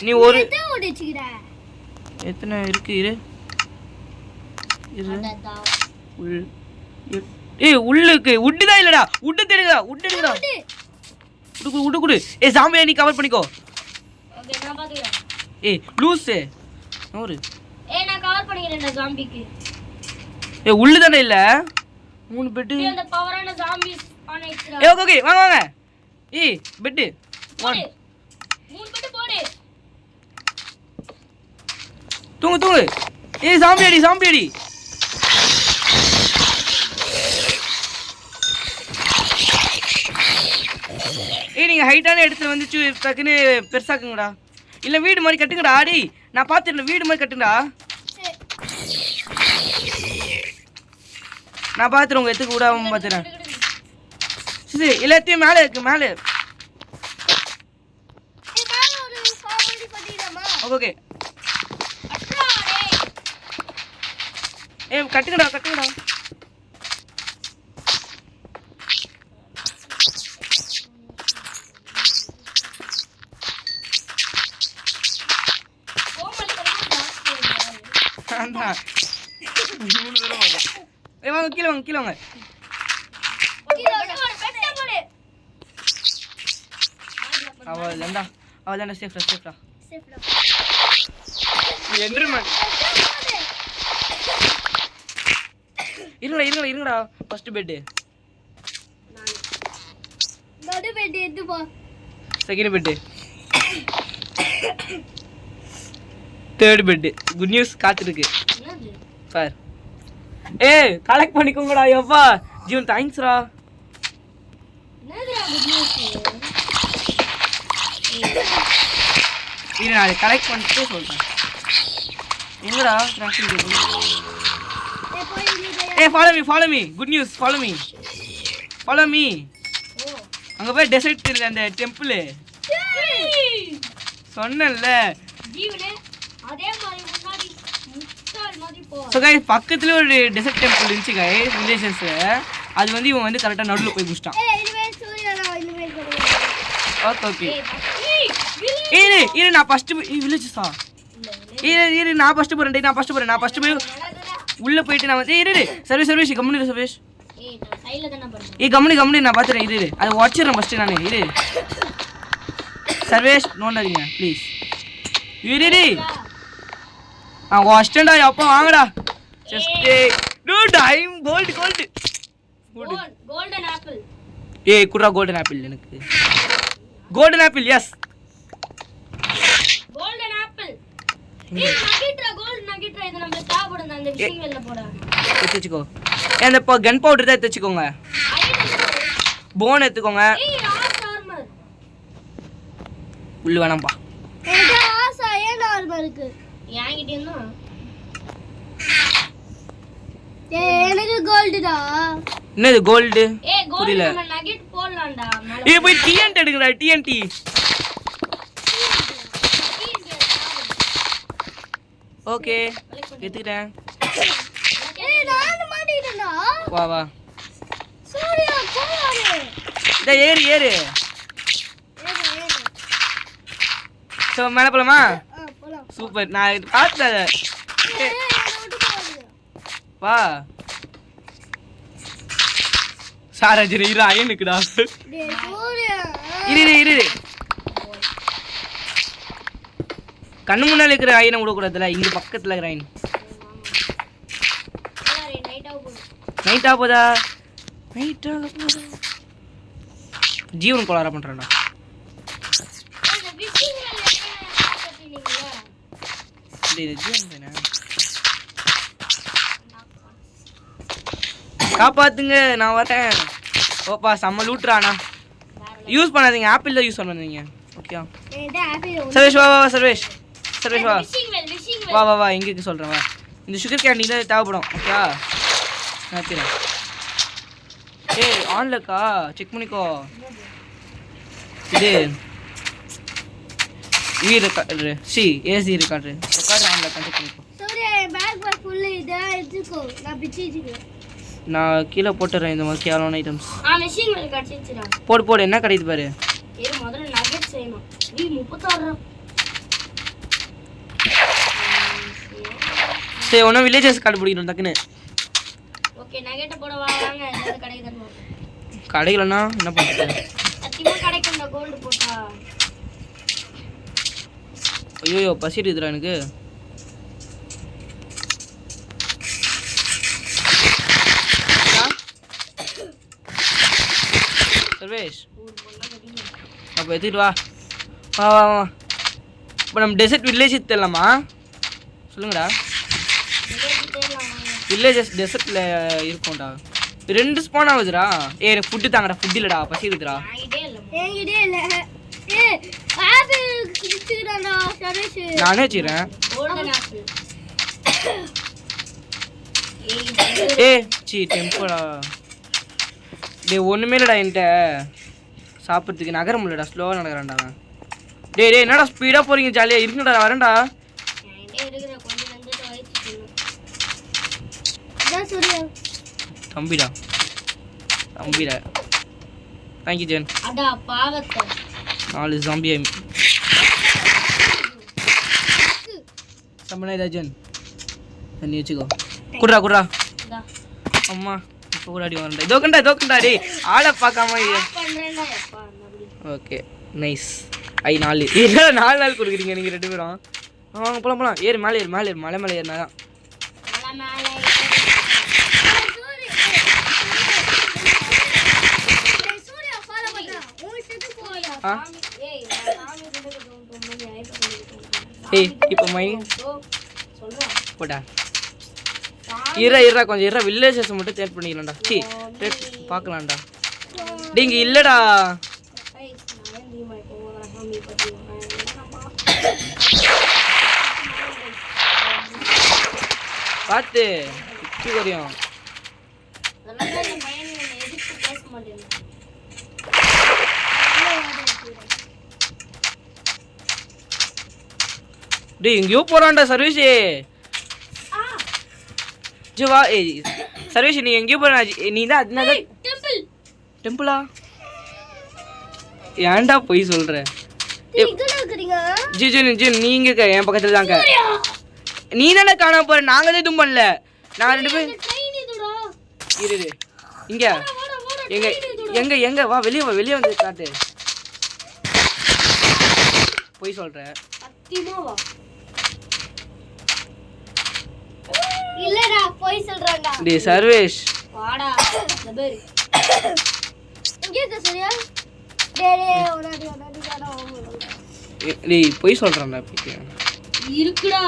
நீ ஒரு எத்தனை ஓடிச்சிங்கடா? எத்தனை இருக்கு இரு. ஏய் உள்ளுக்கு உட் தான் இல்லடா. உட் தேடுடா. உட் குடு. ஏய் ஜாம்பியை நீ கவர் பண்ணிக்கோ. ஓகே நான் பாத்துக்கறேன். ஏய் லூஸ் நோரு. ஏய் நான் கவர் பண்ணிக்கிறேன்டா ஜாம்பிக்கு. ஏய் உள்ள தானே இல்ல 3 பெட். அந்த பவரான ஜாம்பிஸ் ஆன் ஆயிடுச்சுடா. ஏய் ஓகே வாங்க வாங்க. ஏய் பெட் 1 3 பெட் போடு. தூங்கு. ஏய் சாம்பி அடி. ஏய் நீங்க ஹைட்டான இடத்துல வந்து டக்குன்னு பெருசாக்குங்கடா. இல்ல வீடு மாதிரி கட்டுங்கடா ஆடி. நான் பாத்துறேன் வீடு மாதிரி கட்டுங்கடா. நான் பாத்துறேன் உங்க எத்துக்கு விடாம பாத்துறேன். சரி எல்லாத்தையும் மேல இருக்கு மேல. ஓகே ஏய் கட்டுங்கடா. ஏய் வாங்க கீழ வாங்க. அவளண்டா சேஃப்டா. என்ட்ரிமன் இருங்கடா ஃபர்ஸ்ட் பெட் நடு பெட் எது பா second bed third bed good news காத்துருக்கு பார் ஏய் கலெக்ட் பண்ணிக்கோங்கடா யப்பா ஜீவன் தேங்க்ஸ்ரா என்னடா குட் நியூஸ் இரு நான் கலெக்ட் பண்ணிட்டு சொல்றேன் எங்கடா கிராஷிங் டேபிள் ஏய் follow me good news follow me அங்க போய் டெசர்ட் இருக்கு அந்த டெம்பிள் சொன்னேன்ல ஜீவனே அதே மாதிரி முன்னாடி முட்டாள் மாதிரி போ சோ गाइस பக்கத்துல ஒரு டெசர்ட் டெம்பிள் இருந்துச்சு गाइस வில்லேஜஸ் அது வந்து இவன் வந்து கரெக்ட்டா நடுவுல போய் புடிச்சிட்டான் இதுவே சூரியனா இதுவே ஓகே இரு நான் ஃபர்ஸ்ட் வில்லேஜஸா இரு நான் ஃபர்ஸ்ட் போறேன் உள்ள போயிட்டு நான் வந்து இரு சர்வீஸ் கம்முனு சர்வீஸ் ஏய் நான் சைடுல தான பண்றேன் ஏய் கம்முனு நான் பாத்துறேன் இரு அது வாட்சறேன் ஃபர்ஸ்ட் நானே இரு சர்வீஸ் நோண்டாதீங்க ப்ளீஸ் இரு வாட்சண்டா அப்பா வாங்கடா just dude time gold golden apple ஏய் குறா கோல்டன் ஆப்பிள் எனக்கு golden apple yes golden apple ஏய் நகிட்ரா இது நம்ம தேவைப்படுது அந்த விஷயம் வெல்ல போடா எடுத்துக்கோ அந்த கன் பவுடர் தான் எடுத்துக்கோங்க போன் எடுத்துக்கோங்க ஏய் ராஸ் ஆர்மர் உள்ள வேணாம்பா ஏய் ராஸ் ஏன் ஆர்மர் இருக்கு யாங்கிட்ட இருந்தா ஏய் எனக்கு கோல்டுடா என்னது கோல்ட் ஏய் கோல்ட் நம்ம நகெட் போடலாம்டா ஏய் போய் டிஎன்டி எடுங்கடா டிஎன்டி ஓகே எடுத்துட்டேன் ஏய் நான் மாட்டிட்டேனா வா சூர்யா போறானே இத ஏறு சோ மேல போலாமா போலாம் சூப்பர் நான் பார்த்தத வா சாராஜிரே இரு ஐயனுக்குடா டேய் சூர்யா இரு கண்ணு முன்னால இருக்கிற ஐயனை விட கூடாதுல இங்க பக்கத்துல இருக்கிற ஐயன் நைட்டா போதா ஜீவன் கோளார பண்றான்டா காப்பாத்துங்க நான் வரேன் ஓப்பா செம்ம லூட்றானா யூஸ் பண்ணாதீங்க ஆப்பிள் தான் யூஸ் பண்ணாதீங்க ஓகே சர்வேஷ் வா எங்களுக்கு சொல்கிறேன் வா இந்த சுகர் கேண்டி தான் தேவைப்படும் ஓகே நான் ஏய் ஆன்லக்கா செக் பண்ணிக்கோ இது ரெக்கார்டு ஏசி ரெக்கார்டு ஆன்லக்கா செக் பண்ணிக்கோ நான் கீழே போட்டுறேன் இந்த மாதிரி கேவலான ஐட்டம்ஸ் போடு என்ன கிடைக்குது பாரு சரி ஒன்றும் வில்லேஜஸ் கார்டு பிடிக்கணும் டக்குன்னு கடைகளா என்ன பண்ணுறது ஐயோ பசி இருக்குதுடா எனக்கு சர்வேஷ் அப்போ எடுத்துக்கிட்டு வா வா வா வா இப்போ நம்ம டெசர்ட் வில்லேஜ் தெரியலாமா சொல்லுங்கடா வில்லேஜஸ் டெசர்ட்டில் இருக்கும்டா 2 ஸ்பான் ஆகுதுடா எனக்கு ஃபுட்டு தாங்கடா ஃபுட் இல்லைடா பசி இருக்குதுடா நானே வச்சுக்கிறேன் டெம்போடா ஒன்றுமே இல்லைடா என்கிட்ட சாப்பிட்றதுக்கு நகர முடியலடா ஸ்லோவாக நடக்கிறான்டா டேய் என்னடா ஸ்பீடாக போகிறீங்க ஜாலியாக இருக்குடா வரேன்டா தம்பிடா தேங்க்யூ ஜென் 4 ஜாம்பி சம்மனா இதா ஜென் நீ வச்சுக்கோ குடுறா அம்மா இப்போ கூட அடி வரண்டா இதோக்கண்டா டே ஆளை பார்க்காம ஓகே நைஸ் 4 4 நாள் கொடுக்குறீங்க நீங்கள் 2 பேரும் வாங்க போகலாம் ஏறு மேலே மலை மேலே ஏறினா தான் இப்போ மைனிங் போட்டா இறா கொஞ்சம் வில்லேஜஸ் மட்டும் தேட் பண்ணிக்கலாம்டா பார்க்கலாம்டா நீங்க இல்லடா பார்த்து குறையும் டேய் எங்கேயோ போறான்டா சர்வீஸ் ஜிவா சர்வீஸ் நீ எங்கேயோ போற நீ தான் அதனால டெம்பிளா ஏன்டா போய் சொல்ற ஜி நீங்க என் பக்கத்துல தாங்க நீ தானே காணாம போற நாங்க எதுவும் பண்ணல நான் 2 பேரும் இரு இங்க எங்க வா வெளியே வந்து காட்டு போய் சொல்ற இல்லடா போய் சொல்றடா டேய் சர்வேஷ் வாடா நபர் இங்க இருக்க சரியா டேய் ஓடாடி வாடா டேய் போய் சொல்றடா பிக்கே இருக்குடா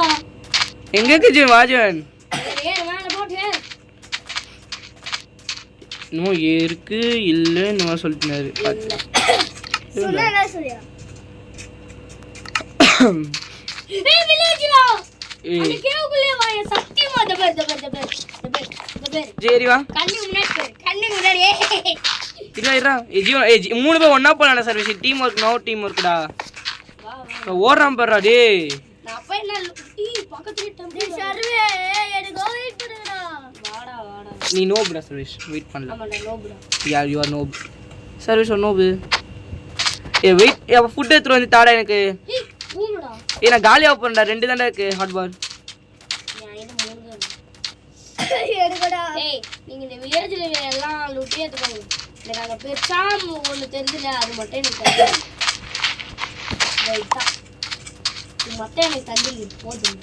எங்க இருக்கு வாஜன் ஏய் மேல போடு நோ இருக்கு இல்ல நம்ம சொல்லிட்டாரு சொன்னடா சரியா ஏய் வில்லேஜ்ல அந்த கேவுக்குள்ள வாய சத்தியமா தபர் ஜேரி வா கண்ணு முன்னாடி இறா ஜீவன் 3 பேர் ஒண்ணா போறானே சர்வீஸ் டீம் ஒர்க்டா ஓடுறான் பாருடா டேய் நான் அப்ப என்ன டீ பக்கத்துல டெம்பிள் சர்வே எனக்கு வெயிட் பண்ணுடா வாடா நீ நோப்டா சர்வீஸ் வெயிட் பண்ணல ஆமாடா நோப்டா yeah you are noob Sarvesh noob wait food எடுத்து வந்து தாடா எனக்கு ஏய் பூமடா நான் காலியா போறேன்டா 2 தான்டா இருக்கு ஹாட் பார் எடுங்கடா ஏய் நீங்க இந்த வில்லேஜ்ல எல்லாம் லூட்டி எடுத்துக்கோங்க எனக்கு அங்க பெருசாம் ஒன்னு தெரிஞ்சல அது மட்டும் எனக்கு தெரியும் ரைட்டா இது மட்டும் எனக்கு தெரியும் போதும்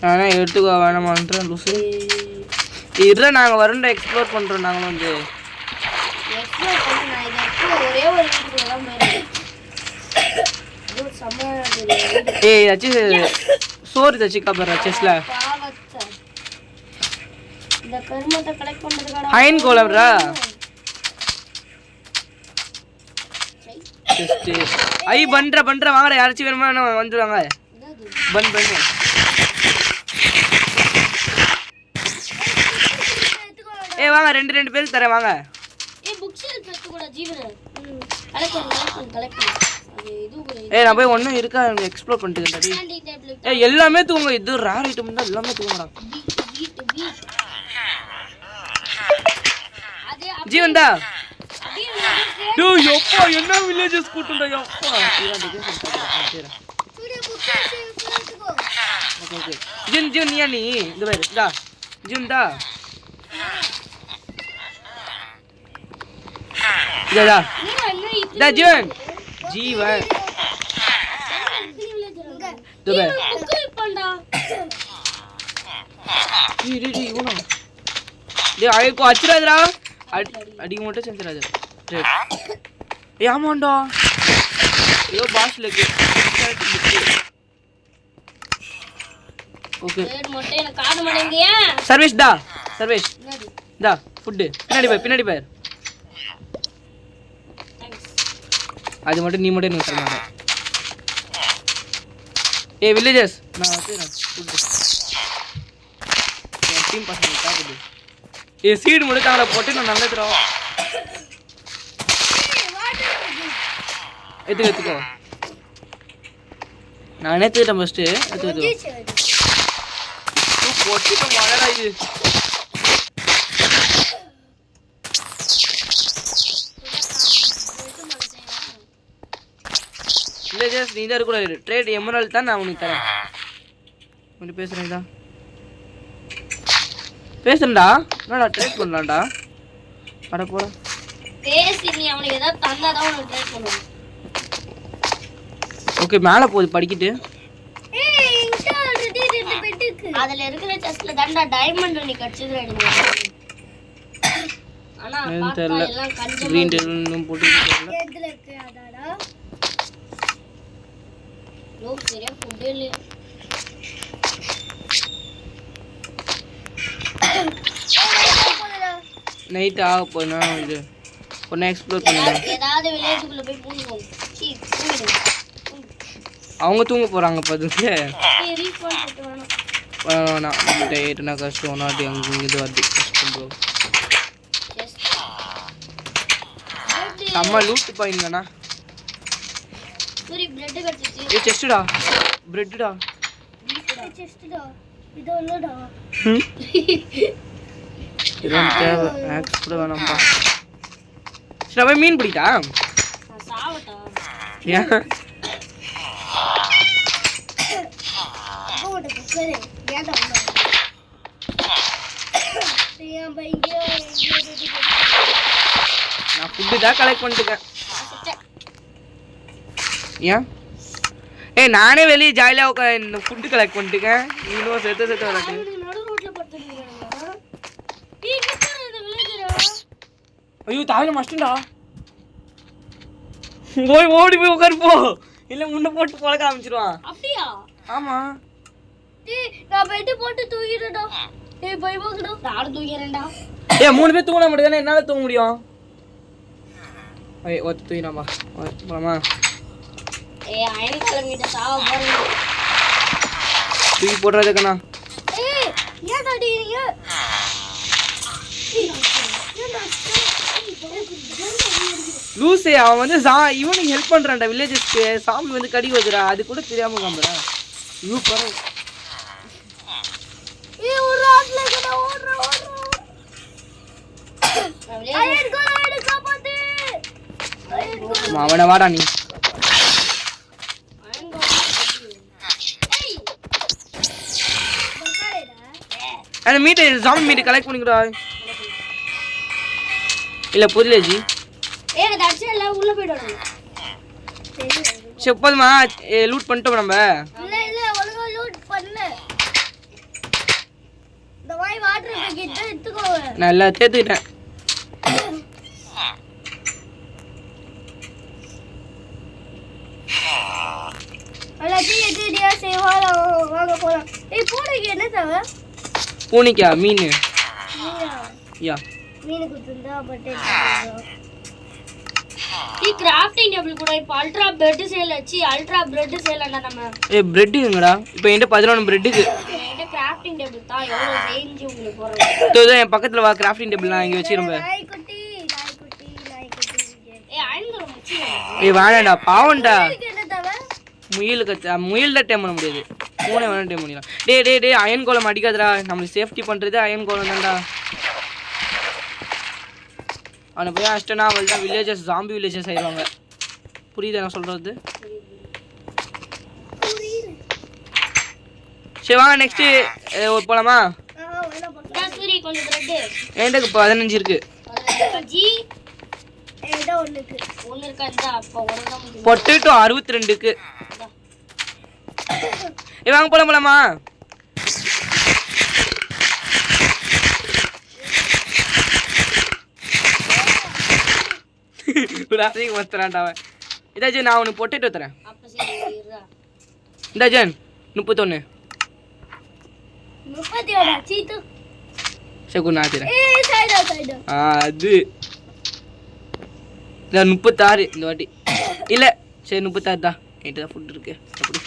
நானே எடுத்துக்கோ வேணாமான்றேன் லூசு இற நாங்க வரண்டா எக்ஸ்ப்ளோர் பண்றோம் நாங்க வந்து எக்ஸ்ப்ளோர் பண்ண நான் இது ஒரே ஒரு வீட்டுக்குள்ள தான் போறேன் இது சம்ம ஏய் அச்சி சோறு தச்சி கபரா செஸ்ல இந்த கர்மத்தை கலெக்ட் பண்றதுக்காக ஹைன் கோலம்ரா ஜஸ்ட் ஐ பண்ற வாங்கடா யாரச்சி வேணுமா வந்துருவாங்க பன் ஏய் வாங்க 2 பேர் தரேன் வாங்க ஏய் புக் ஷெல்ஃப் எடுத்து கூட ஜீவன கலெக்ட் அது இது ஏய் நான் போய் ஒண்ணும் இருக்கா எக்ஸ்ப்ளோர் பண்ணிட்டு ஏய் எல்லாமே தூங்க இது ரேர் ஐட்டம் தான் எல்லாமே தூங்கடா ஜீவன்டா டூ யோப்பா என்ன வில்லேஜஸ் கூட்டுடா யோப்பா ஓகே ஜீவன் நீ இந்த பாரு டா ஜீவன்டா டா டா ஜீவன் இந்த பாரு புக் பண்ணடா டேய் இவனா டேய் ஐயோ அச்சுறாதடா அடிக்க மட்டும் செஞ்சிராத ஏய் ஆமாண்டா ஐயோ பாஸ் லெக் ஓகே ரேட் மட்டும் எனக்கு காட்ட மாட்டேங்கயா சர்வீஸ் டா ஃபுட் பின்னாடி பார் அது மட்டும் நீ மட்டும் எனக்கு தர மாட்டே ஏய் வில்லேஜர்ஸ் நான் வந்து ஃபுட் டீம் பசங்க காட்டுது ஏய் சீட் மட்டும் தாங்கள போட்டு நான் நல்லா தரோம் எடுத்துக்கோ நான் எடுத்துக்கிட்டேன் ஃபர்ஸ்ட் எடுத்துக்கோ போட்டு மழைடா இது வில்லேஜர்ஸ் நீ தான் இருக்கக்கூடாது ட்ரேட் எமரால்ட் தான் நான் உனக்கு தரேன் கொஞ்சம் பேசுகிறேன்டா பேசுறேன்டா என்னடா ட்ரேட் பண்ணலாம்டா அட போடா பேசி நீ அவனுக்கு ஏதாவது தந்தா தான் உனக்கு ட்ரேட் பண்ணுவான் ஓகே மேலே போகுது படிக்கிட்டு அதுல இருக்கிற செஸ்ட்ல தான்டா டைமண்ட் நீ கட்சிதுல எடுங்க ஆனா பார்த்தா எல்லாம் கஞ்சமா கிரீன் டெல்லும் போட்டு எதுல இருக்கு அதாடா லோ சரியா ஃபுட் இல்ல நைட் ஆக போனா இது ஒண்ணே எக்ஸ்ப்ளோர் பண்ணுங்க ஏதாவது வில்லேஜ்க்குள்ள போய் பூந்துவோம் சீ பூந்துடு அவங்க தூங்க போறாங்க பதுக்கு ரீஃபண்ட் போட்டு நான் டேட்னா கஷ்டம் நாட்டி அங்க இது வந்து கஷ்டம் ப்ரோ அம்மா லூட் பாயிங்கண்ணா சரி பிரெட் கடிச்சிச்சு ஏ செஸ்டா பிரெட்டா செஸ்டா இது இல்லடா இதெல்லாம் தேவை ஆக்ஸ் கூட வேணாம்பா சரி போய் மீன் பிடிட்டா நான் சாவட்டா ஏன் ஓட சரி ஏடா நான் ஃபுட்டு தான் கலெக்ட் பண்ணிட்டுக்கேன் ஏன் ஏய் நானே வெளியே ஜாலியாக உட்காந்து ஃபுட்டு கலெக்ட் பண்ணிட்டுக்கேன் நீனும் சேர்த்து வரட்டு ஐயோ தாயில மஸ்டா ஓடி போய் உட்காருப்போ இல்லை முன்ன போட்டு பழக்க ஆரம்பிச்சிருவான் அப்படியா ஆமா நான் பெட் போட்டு தூக்கிட்டடா ஏய் போய் போகடா நான் தூக்கிறேன்டா ஏய் மூணு பேர் தூங்க முடியாதுன்னா என்னால தூங்க முடியும் ஏய் ஒத்து தூக்கினாமா போலாமா ஏய் அயன் கிளம்பிட்ட சாவ போறேன் தூக்கி போடுறதுக்கண்ணா ஏய் ஏன்டா நீங்க லூசே அவன் வந்து இவனுக்கு ஹெல்ப் பண்றான்டா வில்லேஜஸ்க்கு சாமி வந்து கடி வச்சுடா அது கூட தெரியாம காம்பறா ஐயோ பாரு ஏய் ஒரு ராட்ல கூட ஓடுற அயன் கோல காப்பாத்து அவனை வாடா நீ அயன் கோல ஏய் பக்காரேடா அந்த மீட் சாமி மீட் கலெக்ட் பண்ணிக்கடா இல்ல புரியல ஜி ஏய் தட்ச எல்லாம் உள்ள போய்டணும் சரி போதுமா லூட் பண்ணிட்டோம் நம்ம இல்ல ஒழுங்கா லூட் பண்ணல இந்த வாய் வாட்டர் பேக்கெட் எடுத்துக்கோ நான் எல்லாம் தேத்துக்கிட்டேன் எல்லாத்தையும் எடுத்துட்டியா சேவால வாங்க போலாம் ஏய் பூனைக்கு என்ன தேவை பூனைக்கா மீன் யா மீன் குத்துந்தா பட் ಈ ಕ್ರಾಫ್ಟಿಂಗ್ ಟೇಬಲ್ ಕೂಡ இப்ப அல்ட்ரா பிரெட் சேல் ஆச்சு அல்ட்ரா பிரெட் சேல்டா நம்ம பிரெட் எங்கடா இப்போ என்கிட்ட 11 பிரெட் இருக்கு இந்த கிராஃப்டிங் டேபிள் தான் எவ்வளவு ரேஞ்ச் உங்களுக்கு போறோம் தோ என் பக்கத்துல வா கிராஃப்டிங் டேபிள் நான் இங்க வச்சிருப்பேன் நாய்க்குட்டி ஏய் அயன்கர முச்சி வாடா பாவம்டா என்ன தவ முயல் தான் டேம் பண்ண முடியாது பூனை வேணா டேம் பண்ணிடலாம் டேய் அயன் கோலம் அடிக்காதடா நம்ம சேஃப்டி பண்றது அயன் கோலம் தான்டா அவனை போய் அஷ்டனா அவள் தான் வில்லேஜஸ் ஜாம்பி வில்லேஜஸ் ஆயிடுவாங்க புரியுதா நான் சொல்கிறது சரி வாங்க நெக்ஸ்ட்டு போகலாமா என்கிட்ட 15 இருக்கு பொட்டேட்டோ 62 இருக்கு வாங்க போலாமா ஒரு அசைக்கு வச்சுறான்டா அவன். இதாச்சும் நான் உனக்கு பொட்டேட்டோ தரேன். அப்ப சரி இருடா. இந்த ஜன் 31 31 சீத்து. சரி குடு நான் தரேன். சைடு. அது இல்லை 36 இந்த வாட்டி. இல்லை சரி 36 தான். என்கிட்ட தான் ஃபுட் இருக்கு. அப்படி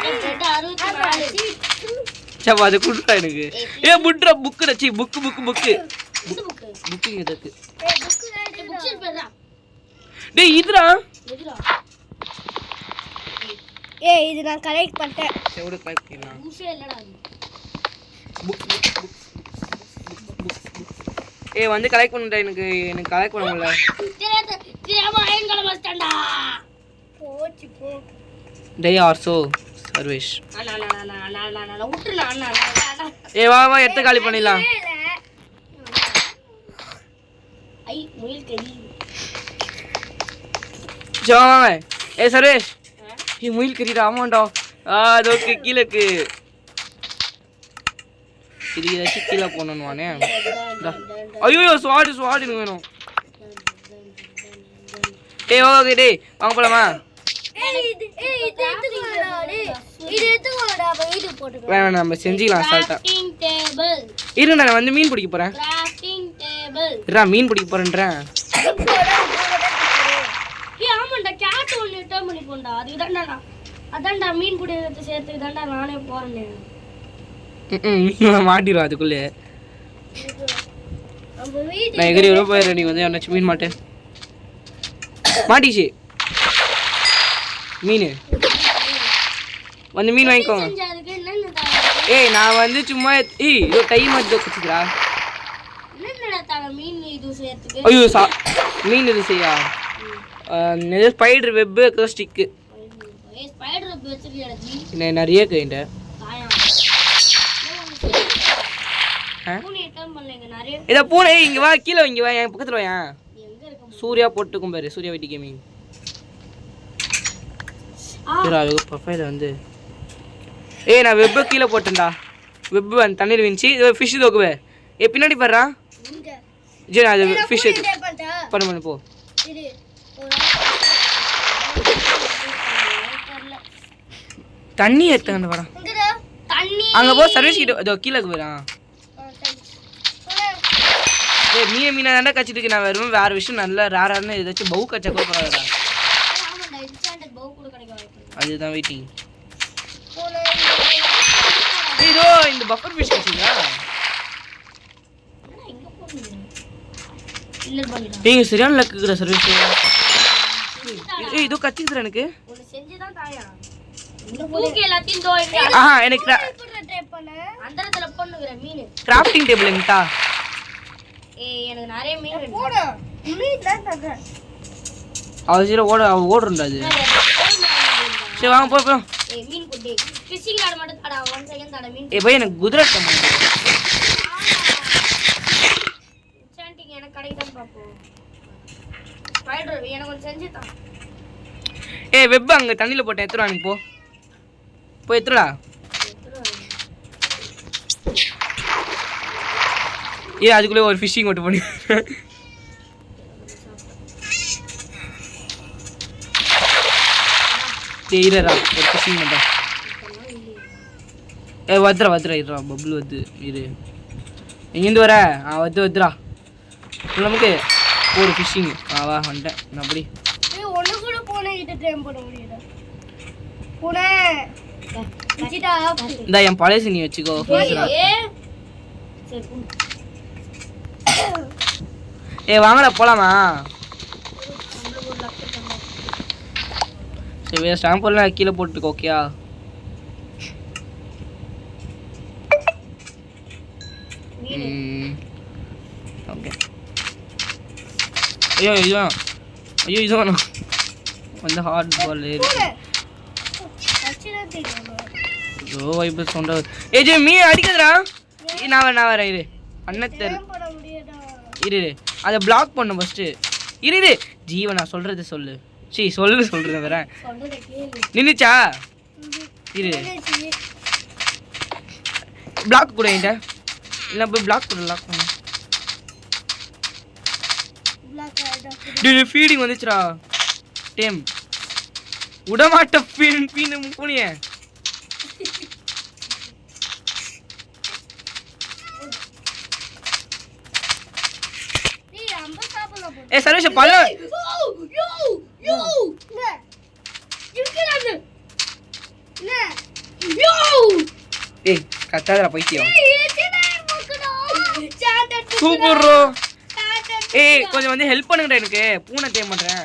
64. சப்பா அதை கொடுறா எனக்கு. புட்ரா புக்கு ரச்சி புக்கு புக்கு இங்கே இருக்கு. டேய் இதுடா. இது நான் கலெக்ட் பண்ணிட்டேன். சரி விடு கலெக்ட் பண்ணலாம். புக்ஸே இல்லடா அது. வந்து கலெக்ட் பண்ணுடா. எனக்கு கலெக்ட் பண்ண முடியல. தெரியாம ஐயன் கல பஸ்டண்டா. போச்சு போ. they are so Sarvesh. அண்ணா விட்டுறல அண்ணா. வா எத்த காலி பண்ணிடலாம். ஐ முயல் கறி. ஜாய் சர்வேஷ் முயல் கறிடா. ஆமாண்டா. அது ஓகே கீழக்கு இது ஏதாச்சும் கீழே போனோன்னு. ஐயோ சுவாடு எனக்கு வேணும். ஓகே டேய் வாங்க போலாமா? வேணாம் நம்ம செஞ்சுக்கலாம் சால்ட்டா. இருடா நான் வந்து மீன் பிடிக்க போறேன். இருடா மீன் பிடிக்க போறேன்றேன். ஆமாண்டா கேட் ஒன்று ரிட்டர்ன் பண்ணி போண்டா. அதுக்கு தான்டா அதான்டா மீன் பிடிக்கிறத சேர்த்துக்கு தான்டா நானே போறேன். மீன் மாட்டிடும் அதுக்குள்ளே. நான் எகிரி எவ்வளோ போயிடுறேன். நீ வந்து என்னாச்சும் மீன் மாட்டேன் மாட்டிச்சு மீன் வந்து மீன் வாங்கிக்கோங்க. நான் வந்து சும்மா இதோ டைம் வந்து குச்சிக்கிறா. ஐயோ மீன் இது செய்யா ஸ்பைடர் வெப்பு ஸ்டிக்கு நிறைய கைண்ட இதை பூனை இங்கே வா கீழே இங்கே வா என் பக்கத்தில் வா. சூர்யா போட்டுக்கும் பாரு சூர்யா வெட்டி கேமிங். ப்ரொஃபைல வந்து நான் வெப்பை கீழே போட்டேன்டா. வெப்பு அந்த தண்ணீர் விஞ்சி ஃபிஷ் தோக்குவே. பின்னாடி பாடுறா ஜி நான் அது ஃபிஷ் பண்ணு போ. தண்ணி எடுத்துக்கண்டு வரா அங்கே போ. சர்வீஸ் கிட்ட அதோ கீழே போயிடான். மீனை தாண்டா கச்சிட்டு இருக்கு. நான் வெறும் வேற விஷயம் நல்ல ரேரான ஏதாச்சும் பவு கச்சா கூட போறாடா. அதுதான் வெயிட்டிங். இதோ இந்த பஃபர் ஃபிஷ் கச்சிங்களா? நீங்க சரியான லக்குற சர்வீஸ். இதோ கச்சிக்குற எனக்கு. எனக்கு கிராஃப்டிங் டேபிள் எங்கடா? எனக்கு நிறைய மீன் ஓடுறா அது. சரி வாங்க போ. மீன் குட்டி ஃபிஷிங் ஆட மட்டும் தடா 1 செகண்ட் தடா மீன். போய் எனக்கு குதிரை சாண்டிங் எனக்கு கடைக்கு பாப்போம். ஸ்பைடர் எனக்கு கொஞ்சம் செஞ்சு தா. வெப் அங்க தண்ணில போட்டேன். எத்துறா நீ போ எத்துறா. அதுக்குள்ளே ஒரு ஃபிஷிங் மட்டும் பண்ணி இருடா ஒரு ஃபிஷிங் மட்டும். வத்துறா இருடா பபுள் வந்து இரு. எங்கேருந்து வர? வந்துடா நமக்கு ஒரு ஃபிஷிங். வா வந்துட்டேன் நான். அப்படி ஒன்று கூட போனேன் டைம் போட முடியல. இந்த என் பழைய நீ வச்சுக்கோ. வாங்கடா போலாமா? சரி ஸ்டாம்ப் எல்லாம் கீழே போட்டுக்கோ. ஓகேயா? ஓகே. ஐயோ இதுதான் வந்து ஹார்ட் பால் வைப்பு சவுண்டா. ஜி மீன் அடிக்குதுடா. நான் வரேன் இரு. அண்ணத்தர் இரு அதை பிளாக் பண்ணும் ஃபஸ்ட்டு. இரு ஜீவன் நான் சொல்கிறது சொல்லு. சொல்றது வேற நின்னுச்சா? இரு பிளாக் கூட என்கிட்ட இல்லை போய் பிளாக் கூட லாக் பண்ணு. ஃபீடிங் வந்துச்சுடா டேம் விடமாட்ட ஃபீன் பூனிய ஏ சர்வேஷ் பல்ல ஏய் கத்தாதடா பைத்தியம் சூப்பர் ப்ரோ ஏய் கொஞ்சம் வந்து ஹெல்ப் பண்ணுங்கடா எனக்கு பூனை டேம் பண்றேன்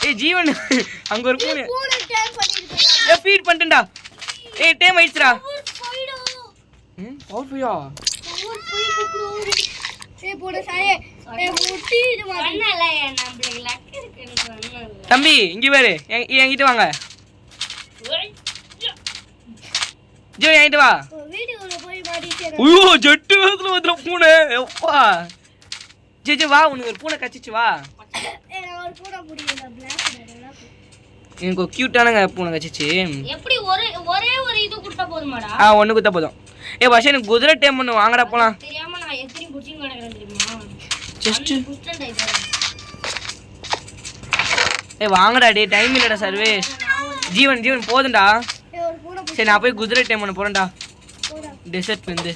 ஏய் ஜீவன் அங்க ஒரு பூனை ஏ ஃபீட் பண்ணிட்டேன்டா ஏய் டேம் ஆயிடுச்சுடா பவர் ஃபையா தம்பி இங்க பாரு என்கிட்ட வாங்க ஜீவன் என்கிட்ட வா ஐயோ ஜெட்டு வேகத்துல வந்துற பூனை எப்பா ஜெஜி வா உனக்கு ஒரு பூனை கச்சிச்சு வா எனக்கு ஒரு கியூட்டான பூனை கச்சிச்சு எப்படி ஒரே ஒரு இது குடுத்தா போதுமாடா ஒண்ணு குத்தா போதும் ஏ பாஷா எனக்கு குதிரை டேம் பண்ணு வாங்கடா போலாம் தெரியாம நான் எத்தனை குச்சிங் கிடக்குறேன் தெரியுமா ஜஸ்ட் ஏ வாங்கடா டே டைம் இல்லடா சர்வேஷ் ஜீவன் போதும்டா சரி நான் போய் குதிரை டேம் பண்ண போறேன்டா டெசர்ட்ல இருந்து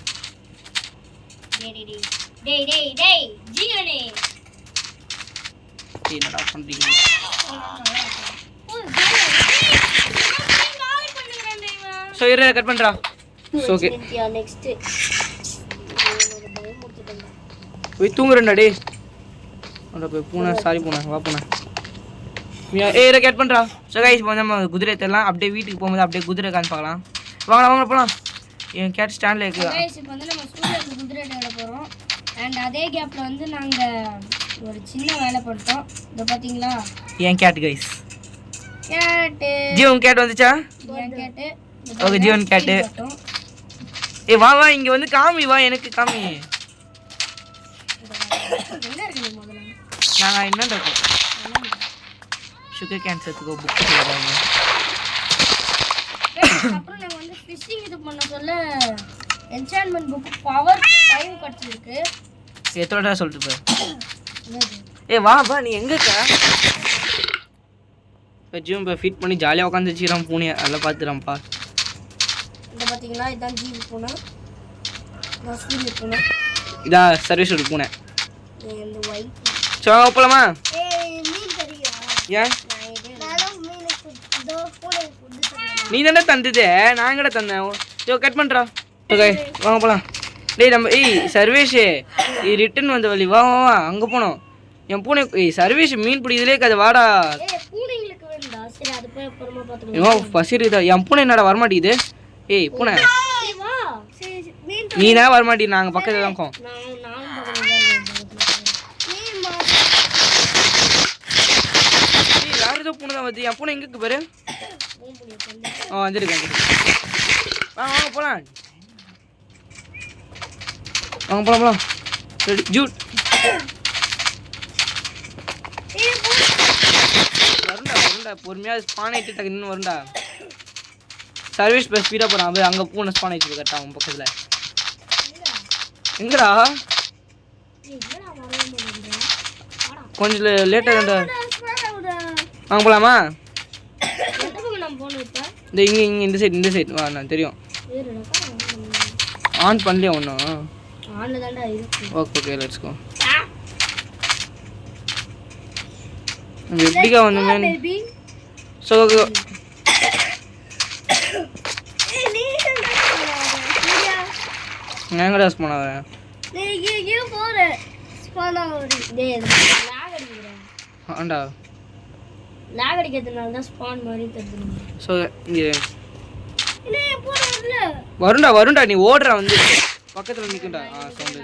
டேய் ஜீவனே என்னடா பண்றீங்க சோ இரு கட் பண்றா ஓகே நெக்ஸ்ட் போய் தூங்குறேன்டா டேய் அட போய் பூனை சாரி பூனை வா பூனை ஏய் இரு கட் பண்றா சோ गाइस இப்போ நம்ம குதிரை தெல்லாம் அப்படியே வீட்டுக்கு போகும்போது அப்படியே குதிரை காண பார்க்கலாம் வாங்க போலாம் என் கேட் ஸ்டாண்ட்ல இருக்கு गाइस இப்போ வந்து நம்ம ஸ்டூடியோக்கு குதிரை தேட போறோம் அண்ட் அதே கேப்ல வந்து நாங்க ஒரு சின்ன வேலை பண்ணிட்டோம் இத பாத்தீங்களா என் கேட் गाइस கேட் ஜீவன் கேட் வந்துச்சா என் கேட் ஓகே ஜீவன் கேட் ஏய் வா இங்க வந்து காமி வா எனக்கு காமி எங்க இருக்கு முதல்ல நான் என்னடா சுகர் கேன்சருக்கு புக் செய்றாங்க அப்புறம் நாங்க வந்து ஃபிஷிங் இது பண்ண சொல்ல என்சான்மென்ட் புக் பவர் 5 கிடைச்சிருக்கு எத்தோடா சொல்லிட்டு போ ஏய் வா நீ எங்க இருக்க ஜூம் பை ஃபிட் பண்ணி ஜாலியா உட்கார்ந்து வச்சிராம் பூனை அதெல்லாம் பாத்துறாம்பா இந்த பாத்தீங்களா இதான் ஜீவி பூனை நான் ஸ்கூல் பூனை இதா சர்வீஸ் ஒரு பூனை இந்த ஒயிட் சோ போலாமா ஏய் மீன் தெரியா ஏன் நானும் மீனுக்கு இதோ பூனை ஃபுட் நீ தானே தந்ததே நான் எங்கடா தந்தேன் யோ கட் பண்றா ஓகே வாங்க போலாம் டேய் நம்ம சர்வேஷ் ரிட்டர்ன் வந்த வழி வா அங்க போனோம் என் பூனை சர்வேஷ் மீன் பிடிக்கிறதுலே கதை வாடா ஏய் பூனைங்களுக்கு வேண்டா சரி அது போய் அப்புறமா பாத்துக்கலாம் ஐயோ பசிருதா என் பூனை என்னடா வரமாட்டேங்குது ஏய் பூனை சரி வா சரி மீன் நீ தான் வரமாட்டீங்க நாங்க பக்கத்துல தான் இருக்கோம் நானும் பக்கத்துல மீன் மா ஏய் யார் ஏதோ பூனை தான் வந்து என் பூனை எங்க இருக்கு பாரு வந்துருக்கேன் வாங்க போலாம் வாங்க போலாம் ரெடி ஜூட் வருண்டா பொறுமையா ஸ்பான் ஆயிட்டு டக்குன்னு வருண்டா சர்வீஸ் பஸ் ஸ்பீடா போறான் அது அங்க பூனை ஸ்பான் ஆயிட்டு கரெக்டா அவன் பக்கத்துல எங்கடா கொஞ்சம் லேட்டா இருந்தா வாங்க போலாமா இந்த இங்க இந்த சைடு வா நான் தெரியும் ஆன் பண்ணலையா ஒன்றும் ஓகே லெட்ஸ் கோ நம்ம எப்படிக்கா வந்தோமே ஸோ எங்கடா ஸ்பான் ஆகிறேன் ஆண்டா லாக் அடிக்கிறதுனால தான் ஸ்பான் மாதிரி தெரிஞ்சுது ஸோ இங்கே வருண்டா நீ ஓடுற வந்து பக்கத்தில் நிற்கும்டா சவுண்டு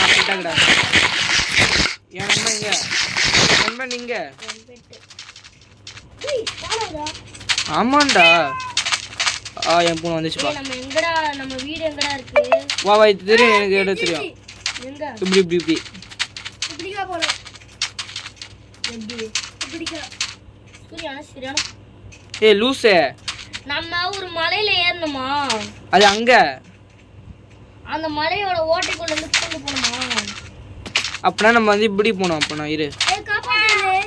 போயிட்டாங்கடா என் நண்பன் இங்க நண்பன் இங்க ஆமாண்டா என் பூனை வந்துச்சுப்பா நம்ம வீடு எங்கடா இருக்கு வா இது தெரியும் எனக்கு இடம் தெரியும் எங்க இப்படி இப்படிக்கா போறோம் இப்படிக்கா சரியான சரியான ஏய் லூசே நம்ம ஒரு மலையில ஏறணுமா அது அங்க அந்த மலையோட ஓட்டைக்குள்ள இருந்து கொண்டு போணுமா அப்பனா நம்ம வந்து இப்படி போனோம். அப்பனா இரு ஏய் காப்பாத்துறே.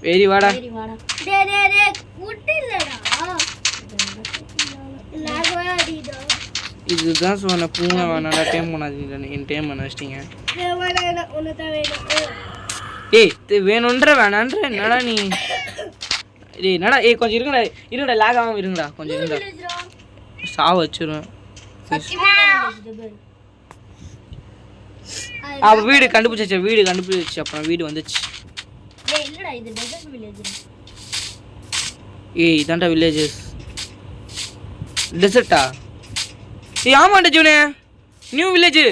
வெரி வாடா. டேய் குட்டி இல்லடா. லாகவா அடிடா. இதுதான் சொன்ன பூனை வேணாடா டைம் பண்ணாதீங்க. என் டைம் பண்ண வச்சிட்டீங்க. வேணாம் உனக்கு தான் வேணும். ஏய் வேணும்ன்ற வேணான்ற என்னடா நீ? டேய் என்னடா கொஞ்சம் இருங்கடா லாக் ஆகாம இருங்கடா கொஞ்சம் இருங்கடா. சாவ வச்சிரும். அப்ப வீடு கண்டுபிடிச்சு அப்புறம் வீடு வந்துச்சு. ஏய் இல்லடா இது டெசர்ட் வில்லேஜ். ஏய் இதான்டா வில்லேஜஸ். டெசர்ட்டா? ஏய் ஆமாண்டா ஜூனே நியூ வில்லேஜ்.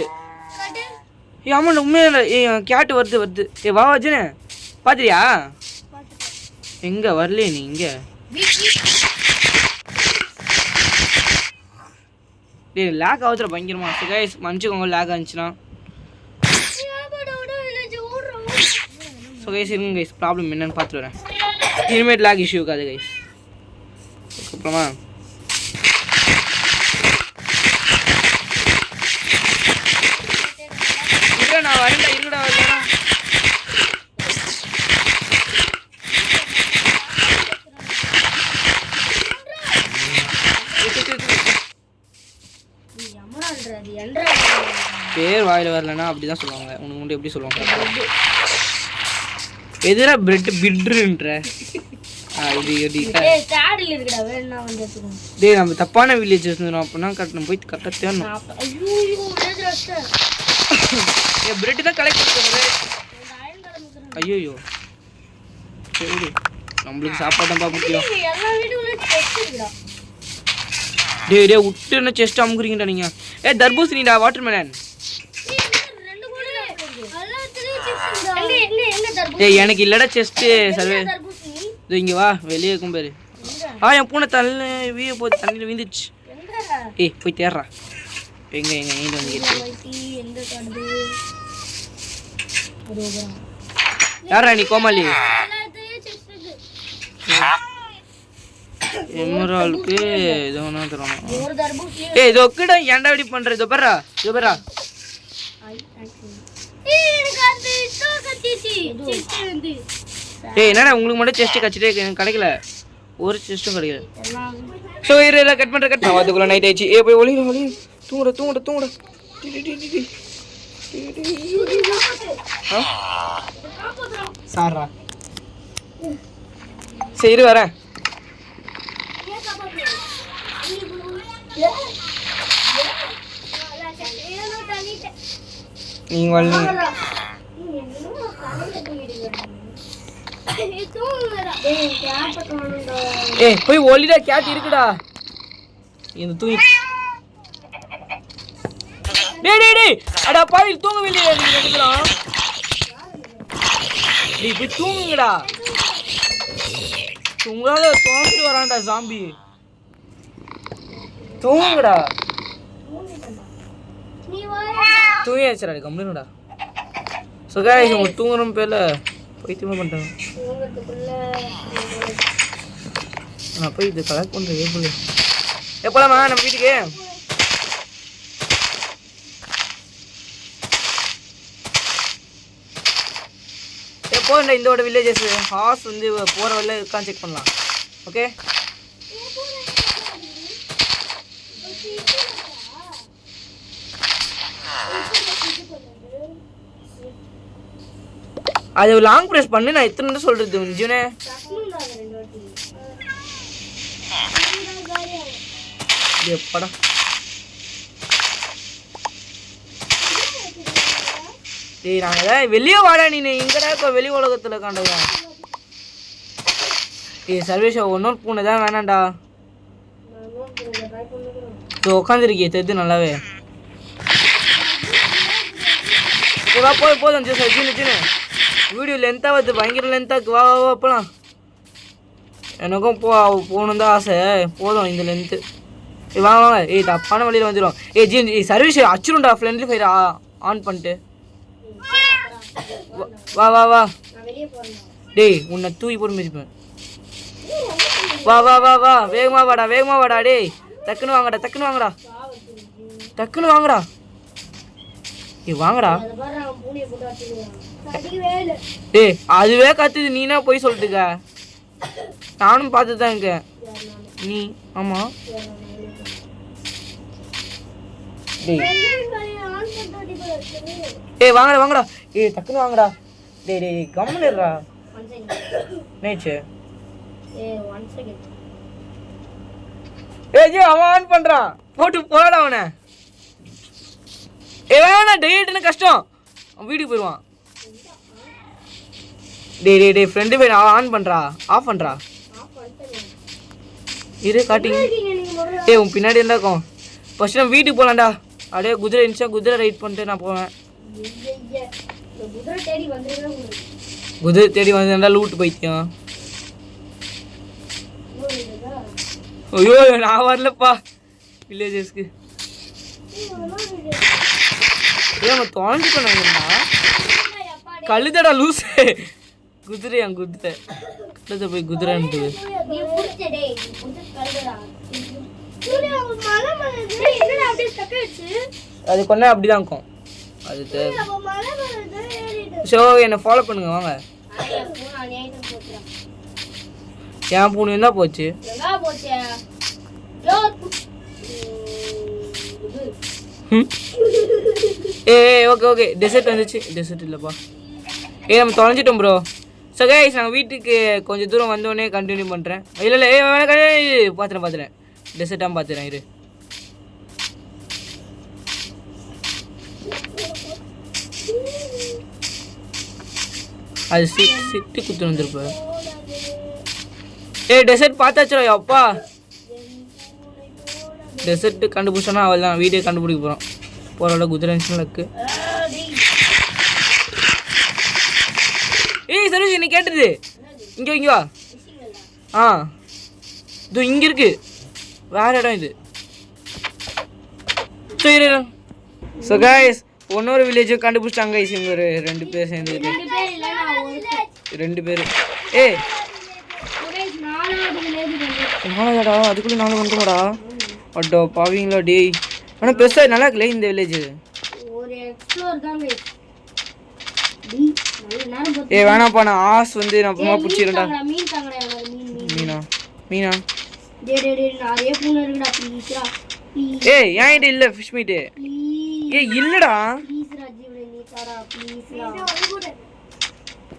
ஏய் ஆமாண்டா உண்மையா. ஏய் கேட் வருது. ஏய் வா ஜூனே பாத்திரியா? எங்க வரலையே நீ இங்க? டேய் லாக் ஆகுதுடா பயங்கரமா. சோ गाइस மன்னிச்சுக்கோங்க லாக் ஆச்சுனா. சோ गाइस இருங்க गाइस ப்ராப்ளம் என்னன்னு பார்த்து வரேன். இனிமேட் லாக் இஷ்யூ இருக்காது गाइस. அப்புறமா நான் வரேன்டா இருங்கடா வரேன். பேர் வாயில வரலன்னா அப்படிதான் சொல்லுவாங்க. உனக்கு முன்னாடி எப்படி சொல்லுவாங்க? எதுனா பிரெட் பிட்ருன்ற. இது டேய் ஸ்டார்ட்ல இருக்குடா வேணா வந்து எடுத்துக்கோ. டேய் நம்ம தப்பான வில்லேஜ் இருந்தோம் அப்பனா கட்டணும் போய் கட்ட தேறணும். ஐயோ ரேஜ் ஏ பிரெட் தான் கலெக்ட் பண்ணுறேன். ஐயோ சரி நம்மளுக்கு சாப்பாடு தான் முக்கியம். எல்லா வீடுல செஸ்ட் இருக்குடா. டேய் விட்டு என்ன செஸ்ட் அமுக்குறீங்கடா நீங்க? ஏ தர்பூசணிடா வாட்டர்மெலன். ரெண்டு கோடி எல்லாத்துலயும் செஸ்ட் இருக்குடா. எங்க தர்பூசணி? டேய் எனக்கு இல்லடா செஸ்ட் சர்வே. தர்பூசணி இதோ இங்க வா வெளிய இருக்கும் பாரு. என் பூனை தள்ள வீய போய் தண்ணில விந்துச்சு. எங்கடா? ஏய் போய் தேறடா. எங்க வந்துக்கிட்டு எந்த காடுது? ரோகரா. யாரா நீ கோமாளி? எல்லாத்துலயும் செஸ்ட் இருக்கு. எமரால்க்கு ஏதோ ஒண்ணு தரணும். ஒரு தர்பூசணி. ஏய் இது ஒக்கடா ஏன்டா இப்படி பண்ற? இதோ பாரா. ஏய் எனக்கு அந்த இதோ கத்திச்சி. செஸ்ட் வந்து. ஏய் என்னடா உங்களுக்கு மட்டும் செஸ்ட் கச்சிட்டே எனக்கு கிடைக்கல. ஒரு செஸ்டும் கிடைக்கல. எல்லாம் சோ இரு கட் பண்ற. அதுக்குள்ள நைட் ஆயிடுச்சு. ஏய் போய் ஒளிரு. தூங்குடா. சாரா சரி வரேன். நீங்க வரல. ஏய் போய் ஒளிடா கேட் இருக்குடா. இந்த தூங்கி டேய் அட பாவி தூங்கவில்லையே நீங்க ரெண்டு பேரும். டேய் போய் தூங்குங்கடா. தூங்காத தூங்கிட்டு வரான்டா ஜாம்பி. தூங்குடா. தூங்கியாச்சுடா கம்முனுடா. சோ गाइस உங்க தூங்குறோம் பேல பைத்தியமா பண்ணிட்டாங்க. நான் போய் இதை கலெக்ட் பண்ணுறேன். எப்போலாமா நம்ம வீட்டுக்கு? எப்போ இந்த வில்லேஜஸ் ஹார்ஸ் வந்து போகிற வழியில் இருக்கான்னு செக் பண்ணலாம். ஓகே அது லாங் ப்ரெஸ் பண்ணு. நான் எத்தனை சொல்கிறது ஜீவனே? எப்படா டேய் நாங்கள் வெளியே வாடா. நீ இங்கடா இப்போ வெளி உலகத்தில் காண்டவா? ஏய் சர்வேஷா ஒன்றும் பூனை தான் வேணாண்டா. ஸோ உட்காந்துருக்கியே தெரிது நல்லாவே. வா போதும் சின்ன வீடியோ லென்த்தாக வருது. பயங்கர லென்த்தாக வா போகலாம். எனக்கும் போகணும் தான் ஆசை. போதும் இந்த லென்த்து. வாங்க ஏய் தப்பான வழியில் வந்துடும். சர்வீஸ் அச்சிரும்டா. ஃப்ரெண்ட்லி ஃபயர் ஆன் பண்ணிட்டு வா. டேய் உன்னை தூக்கி போட்டு மிதிப்பேன். வா வேகமா வாடா. டேய் டக்குன்னு வாங்கடா. ஏய் வாங்கடா. அத பாரு அவன் பூனைய போட்டு அடிச்சுறான். கடிவே இல்ல. டேய் அதுவே கத்துது, நீனா போய் சொல்லிட்டுக்க. நானும் பார்த்து தான் இருக்கேன். நீ ஆமா. டேய் ஏய் வாங்கடா வாங்கடா. ஏய் டக்குனு வாங்கடா. டேய் டேய் கம்முனு இருடா. 1 செகண்ட். நேச்சு. ஏய் 1 செகண்ட். ஏய் ஜி அவன் ஆன் பண்றான். போட்டு போடா அவனை. ஏய் வேணா டேட்னு கஷ்டம். அவன் வீட்டுக்கு போயிடுவான். டேய் டேய் டேய் ஃப்ரெண்டு போய் ஆன் பண்றா. ஆஃப் பண்றா. இரு காட்டி. ஏய் உன் பின்னாடி இருந்தாக்கும். ஃபர்ஸ்ட் நம்ம வீட்டுக்கு போலாம்டா. அப்படியே குதிரை இருந்துச்சா குதிரை ரைட் பண்ணிட்டு நான் போவேன். குதிரை தேடி வந்தா லூட் பைத்தியம். ஐயோ நான் வரலப்பா வில்லேஜஸ்க்கு. ஏன் நம்ம தொலைஞ்சு பண்ணாங்கண்ணா கழுதடா லூஸ். குதிரை என் குதிரை கழுத போய் குதிரைன்ட்டு. அது கொஞ்ச நேரம் அப்படிதான் இருக்கும். அது ஸோ என்னை ஃபாலோ பண்ணுங்க வாங்க. என் பூனை என்ன போச்சு? ஏ ஓகே ஓகே டெசர்ட் வந்துச்சு. டெசர்ட் இல்லைப்பா. ஏ நம்ம தொலைஞ்சிட்டோம் ப்ரோ. ஸோ கைஸ் நாங்கள் வீட்டுக்கு கொஞ்சம் தூரம் வந்தோடனே கண்டினியூ பண்ணுறேன். இல்லை இல்லை ஏ பார்த்துறேன் டெசர்ட்டாக பார்த்துறேன். இரு அது சிட்டு குத்து வந்துருப்ப. ஏ டெசர்ட் பார்த்தாச்சுடா அப்பா. டெசர்ட் கண்டுபிடிச்சோன்னா அவள் தான் வீடியோ கண்டுபிடிக்க போகிறோம். போகிறோட குதிரை இருக்கு. ஏய் சர்வீஸ் என்ன கேட்டுது. இங்கே வா. ஆ இது இங்கே இருக்கு. வேற இடம் இது. சரி ஸோ கைஸ் இன்னொரு வில்லேஜும் கண்டுபிடிச்சாங்க கைஸ். இங்கே ஒரு 2 பேர் சேர்ந்து 2 பேர். ஏய் 4 அதுக்குள்ளே 4 வந்துடா. அட்டோ பாவீங்களா டேய். ஆனால் பெருசாக நல்லா இருக்குல்ல இந்த வில்லேஜ். ஏ வேணாப்பா நான் ஆஸ் வந்து நான் அப்புறமா பிடிச்சிடுறேன்டா. மீனா ஏய் என்கிட்ட இல்லை ஃபிஷ் மீட்டு. ஏய் இல்லைடா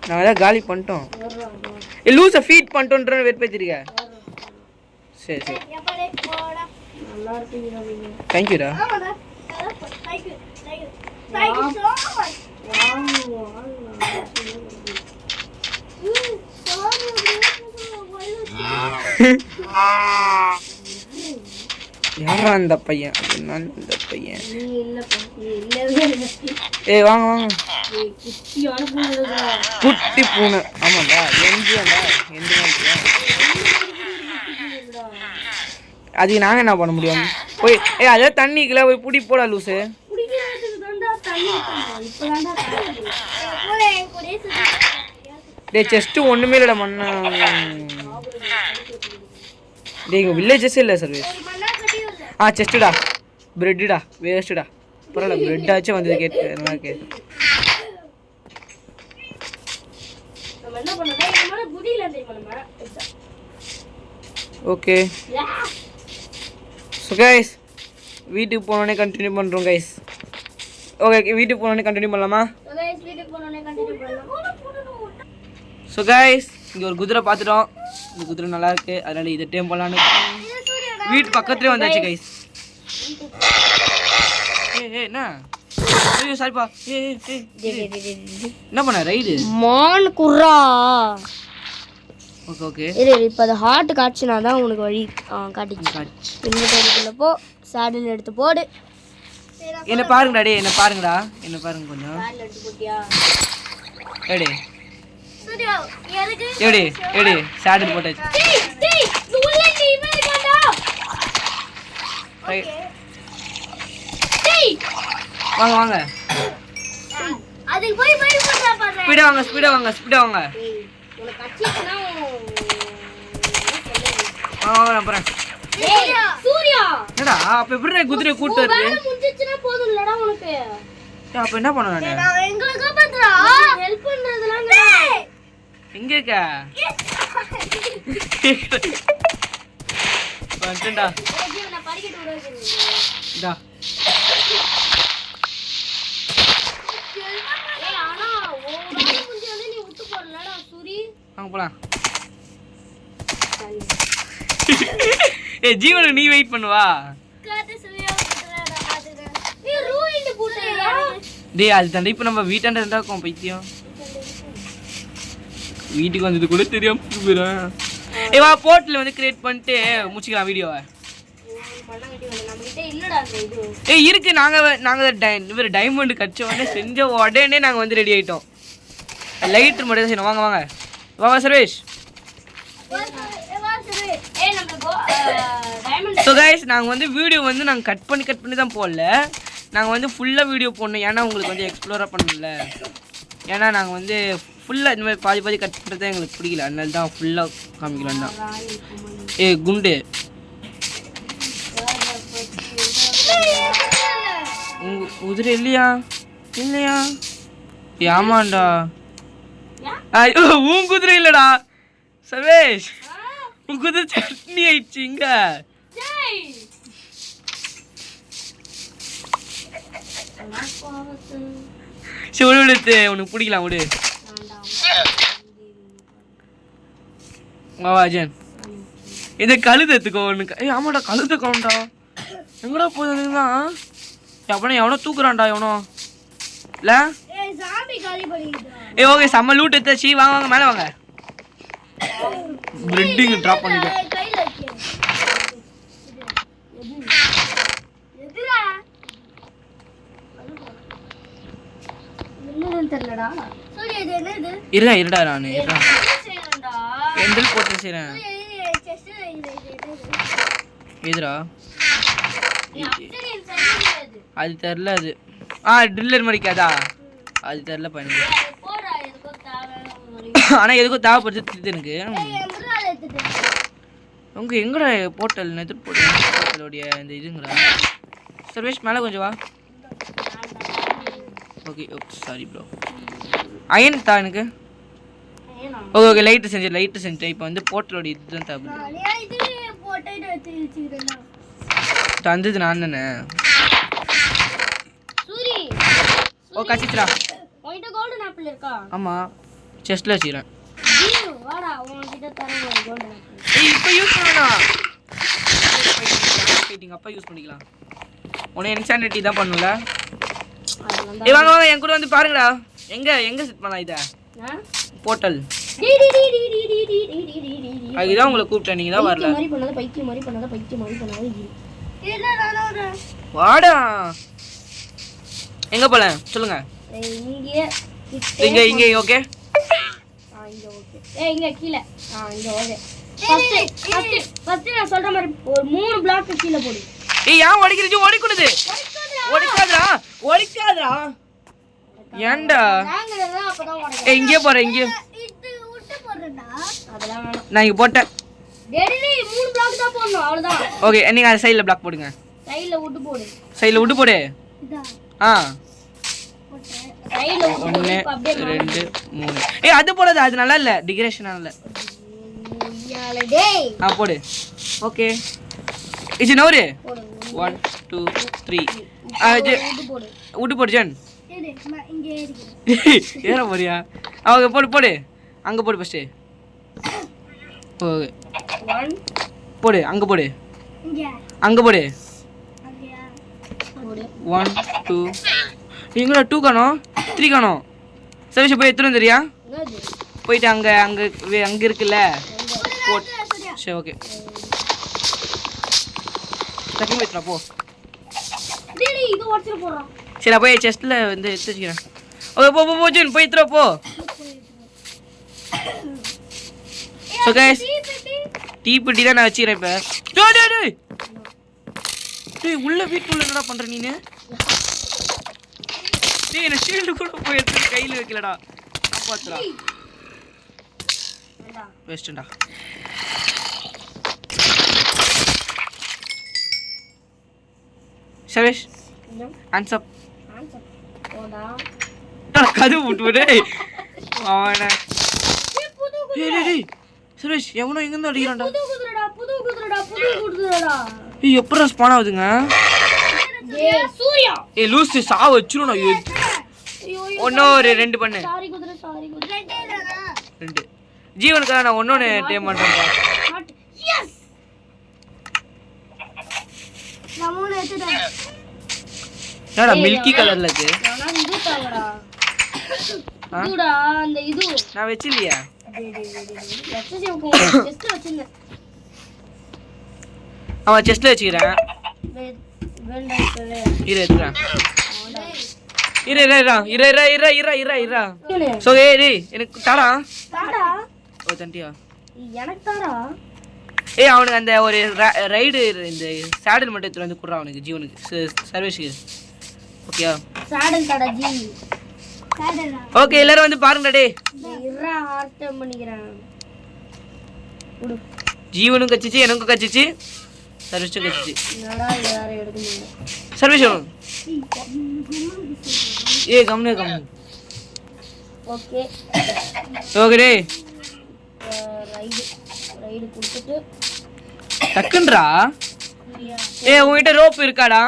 நான் ஏதாவது காலி பண்ணிட்டோம். ஏ லூஸை ஃபீட் பண்ணிட்டோன்ற வெறுப்பேற்றிருக்க. சரி சரி தேங்க்யூடா. யாரா அந்த பையன்? நான் இந்த பையன். ஏய் வாங்க வாங்க. குட்டி பூனை. ஆமாண்டா எந்தியாண்டா எந்த அதுக்கு நாங்கள் என்ன பண்ண முடியும்? போய் ஏய் அதான் தண்ணிக்குள்ள போய் பிடி போடா லூஸு. டே செஸ்ட்டு ஒன்றுமே இல்லைடா மண்ணா. டே இங்கே வில்லேஜஸே இல்லை சர்வீஸ். ஆ செஸ்ட்டுடா ப்ரெட்டுடா வேஸ்ட்டுடா. பரவாயில்ல ப்ரெட்டாச்சும் வந்தது கேட்டு நல்லா கேட்டு. ஓகே ஸோ கைஸ் வீட்டுக்கு போனோடனே கண்டினியூ பண்ணுறோம் கைஸ். ஓகே வீட்டுக்கு போனோடனே கண்டினியூ பண்ணலாமா? ஸோ கைஸ் இங்கே ஒரு குதிரை பார்த்துட்டோம். இந்த குதிரை நல்லா இருக்கு அதனால இதை டைம் பண்ணலான்னு வீட்டு பக்கத்துலேயே வந்தாச்சு கைஸ். ஏ என்ன ஐயோ சாரிப்பா. ஏ என்ன பண்ண ரைடு மான் குர்ரா. ஓகே ஓகே இரு இப்போ அது ஹார்ட் காட்சினா தான் உனக்கு வழி காட்டிச்சு. இன்வெர்டருக்குள்ள போ சாடில் எடுத்து போடு. என்ன பாருங்கடா டே என்ன பாருங்கடா என்ன பாருங்க கொஞ்சம். எடுத்து போட்டியா எடே எடே எடே சாடில் போட்டாச்சு. வாங்க வாங்க அதுக்கு போய் போய் போறா பாரு. ஸ்பீடா வாங்க. உனக்கு கச்சினா நான் போறேன். ஏய் சூர்யா என்னடா அப்ப எப்படி குதிரை கூட்டி வருது? முடிஞ்சிச்சுனா போதும்லடா உனக்கு. அப்ப என்ன பண்ண நானு எங்களுக்கு காப்பாத்துறா ஹெல்ப் பண்றதெல்லாம் எங்க இருக்க வந்துடா நான் படிக்கிட்டு விடுறேன் இந்தா ஆனா ஓடாத குஞ்சு வந்து நீ விட்டு போறலடா சூரி வாங்க போலாம் ஜீவனுக்கு நீ வெயிட் பண்ணுவா காத்து சூரியா விட்டுறடா பாத்துறேன் நீ ரூயிண்ட் போடுறியா டேய் அது தண்டை இப்ப நம்ம வீட்டாண்ட இருந்தா இருக்கோம் பைத்தியம் வீட்டுக்கு வந்தது கூட தெரியாம போறேன் ஏய் வா போர்ட்டல் வந்து கிரியேட் பண்ணிட்டு முடிச்சுக்கலாம் வீடியோவை நம்மகிட்ட இல்லடா அந்த இது ஏய் இருக்கு இவர் டைமண்ட் கட்ச உடனே செஞ்ச உடனே நாங்க வந்து ரெடி ஆயிட்டோம் லைட்டர் மட்டும் தான் செய்யணும் வாங்க வாங்க வாங்க சர்வேஷ் ஸோ கைஸ் நாங்கள் வந்து வீடியோ வந்து நாங்கள் கட் பண்ணி தான் போடல நாங்கள் வந்து ஃபுல்லாக வீடியோ போடணும் ஏன்னா உங்களுக்கு வந்து எக்ஸ்ப்ளோராக பண்ணல ஏன்னா நாங்கள் வந்து ஃபுல்லாக இந்த மாதிரி பாதி கட் பண்ணுறது தான் எங்களுக்கு பிடிக்கல அதனால தான் ஃபுல்லாக காமிக்கலாம் தான் குண்டு குதிரை இல்லையா ஆமாண்டா ஐயோ உன் குதிரை இல்லடா சர்வேஷ் உன் குதிரை சட்னி ஆயிடுச்சு இங்க சரி விடு உனக்கு பிடிக்கலாம் விடு வாஜன் இதை கழுது எடுத்துக்கோ உனக்கு ஏய் ஆமாடா கழுத காணும்டா எங்கடா போகுதுன்னா அப்படின்னா எவனோ தூக்குறான்டா எவனோ இல்ல ஏய் ஓகே செம்ம லூட் எடுத்தாச்சு வாங்க வாங்க மேலே வாங்க பிரெட்டிங் ட்ராப் பண்ணிட்டேன் இருடா நானு எந்தில் போட்டு செய்றேன் எதுடா அது தெரியல அது ட்ரில்லர் மாதிரிக்காதா அது தெரியல பண்ணி ஆனா எதுக்கும் தேவைப்படுது எனக்கு உங்க எங்கடா போர்ட்டல் நெத்து போர்ட்டலோடைய இந்த இதுங்கடா சர்வேஷ் மேலே கொஞ்சம் வா ஓகே சாரி ப்ரோ அயன் தா எனக்கு ஓகே ஓகே லைட்டு செஞ்சேன் இப்போ வந்து போர்ட்டலோட இதுதான் தேவைப்படுது தந்தது நான் தானே ஓ கச்சித்ரா ஆமா செஸ்ட்ல வச்சுக்கிறேன் இப்போ யூஸ் பண்ணலாம் அப்போ யூஸ் பண்ணிக்கலாம் உனக்கு இன்சானிட்டி தான் பண்ணல ஏய் வாங்க வாங்க என் கூட வந்து பாருங்கடா எங்க செட் பண்ணலாம் இதை போர்ட்டல் அதுதான் உங்களை கூப்பிட்டேன் நீங்க தான் வரல வாடா எங்க போல சொல்லுங்க இங்க ஓகே இங்க கீழ இங்க ஓகே ஃபர்ஸ்ட் நான் சொல்ற மாதிரி ஒரு 3 பிளாக் கீழ போடு ஏய் ஏன் ஓடிக்குது ஓடிக்காதடா ஏன்டா ஏய் இங்கே போறேன் இது விட்டு போறடா அதெல்லாம் வேணாம் நான் இங்க போட்டேன் டேடி 3 பிளாக் தான் போடணும் அவ்வளவுதான் ஓகே நீங்க அந்த சைடுல பிளாக் போடுங்க சைடுல விட்டு போடு இதா சைடுல விட்டு போடு 1 2 3 ஏய் அது போடாத அது நல்லா இல்ல டெக்கரேஷன் இல்ல யால டேய் போடு ஓகே இஸ் நோரு 1 2 3 அது விட்டு போடு ஜன் இங்க ஏற போறியா ஓகே போடு அங்க போடு ஃபர்ஸ்ட் ஓகே 1 போடு அங்க போடு அங்க போடு 1 2 இங்கடா 2 காணோம் 3 காணோம் சர்வீஸ் போய் எத்தனை தெரியா போயிட்டு அங்க இருக்குல்ல சரி ஓகே தக்கி போய்டா போ டேடி இது வாட்ஸ்ல போறா சரி நான் போய் செஸ்ட்ல வந்து எடுத்து வச்சிக்கிறேன் ஓகே போ ஜூன் போய் எத்தற போ சோ गाइस டீ பெட்டி தான் நான் வச்சிரேன் இப்ப டேய் உள்ள வீட்டுக்குள்ள என்னடா பண்ற நீனு டேய் என்ன ஷீல்ட் கூட போய் எடுத்து கையில வைக்கலடா காப்பாத்துடா வேஸ்டடா சர்வேஷ் ஹேண்ட்ஸ் அப் போடா கதவு விட்டு அவன சுரேஷ் எவனோ எங்க இருந்து அடிக்கிறான்டா புது குதிரடா ஏய் எப்பறா ஸ்பான் ஆகுதுங்க ஏய் சூர்யா ஏய் லூசு சாவ வச்சிரும் நான் ஒன்னொரு ரெண்டு பண்ணு சாரி குதிரை ரெண்டு ஜீவனுக்காக நான் ஒன்னொன்னு டைம் பண்றேன்ப்பா எஸ் நான் மூணு எடுத்துட்டேன் என்னடா மில்கி கலர்ல இருக்கு நான் இது தாங்கடா இதுடா அந்த இது நான் வெச்சில்லையா செஸ்ட் வச்சிருந்தேன் அவன் செஸ்ட்ல வச்சுக்கிறேன் இரு எடுத்துறேன் இரு சோ ஏய் எனக்கு தாடா ஓ தண்டியா எனக்கு தாடா ஏய் அவனுக்கு அந்த ஒரு ரைடு இந்த சாடல் மட்டும் எடுத்து வந்து குடுறா அவனுக்கு ஜீவனுக்கு சர்வீஸ்க்கு ஓகேயா சாடல் தாடா ஜி சாடல் ஓகே எல்லாரும் வந்து பாருங்க டேய் இறா ஹார்ட் பண்ணிக்கிறேன் ஜீவனும் கச்சிச்சு எனக்கும் கச்சிச்சு சர்வீஸும் கச்சிச்சு என்னடா யாரை எடுக்க முடியல சர்வீஸ் ஏய் கம்னு ஓகே ஓகே டேய் ரைடு கொடுத்துட்டு டக்குன்றா ஏய் உன்கிட்ட ரோப் இருக்காடா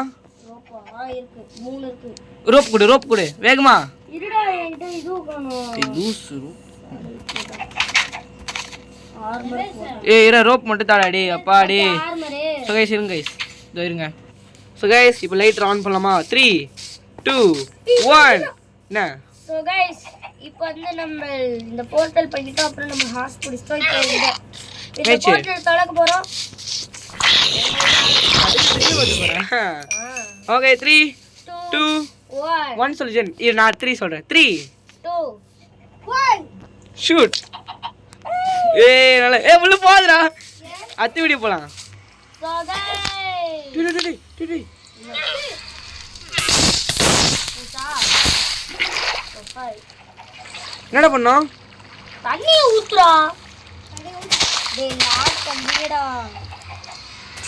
ரோப்பா இருக்கு 3 இருக்கு ரோப் கொடு வேகமா இருடா என்கிட்ட இது காணோம் ஏய் லூசு ஆர்மர் ஏய் இர ரோப் மட்டும் தாடா டேய் அப்பா டேய் ஆர்மரே சோ गाइस இருங்க गाइस இதோ இருங்க சோ गाइस இப்போ லைட் ஆன் பண்ணலாமா 3 2 1 என்ன சோ गाइस இப்போ வந்து நம்ம இந்த போர்ட்டல் பண்ணிட்டோம் அப்புறம் நம்ம ஹாஸ்பிடல் ஸ்டார்ட் பண்ணிடுவோம் இந்த போர்ட்டல் தலக்க போறோம் ஓகே 3 2 1 சொல்லுஜன் இது நான் 3 சொல்றேன் 3 2 1 ஷூட் ஏய் நல்ல உள்ள போடுடா அத்தி வீடியோ போலாம் சோ गाइस டேய் என்னடா பண்ணோம் தண்ணி ஊத்துடா டேய் லாட் பண்ணிடா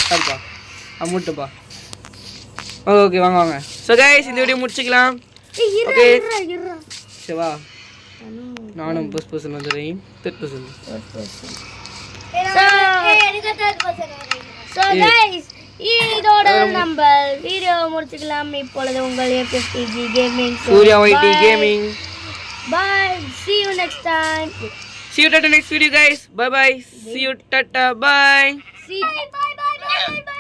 சரிப்பா அமுட்டுப்பா ஓகே வாங்க சோ गाइस இந்த வீடியோ முடிச்சுக்கலாம் ஓகே சிவா நானும் புஸ் வந்துறேன் புஸ் சோ गाइस இதோட நம்ம வீடியோ முடிச்சுக்கலாம் இப்பொழுது உங்கள் FFTG gaming Surya YT gaming bye see you next time see you tata next video guys bye bye see you tata bye see bye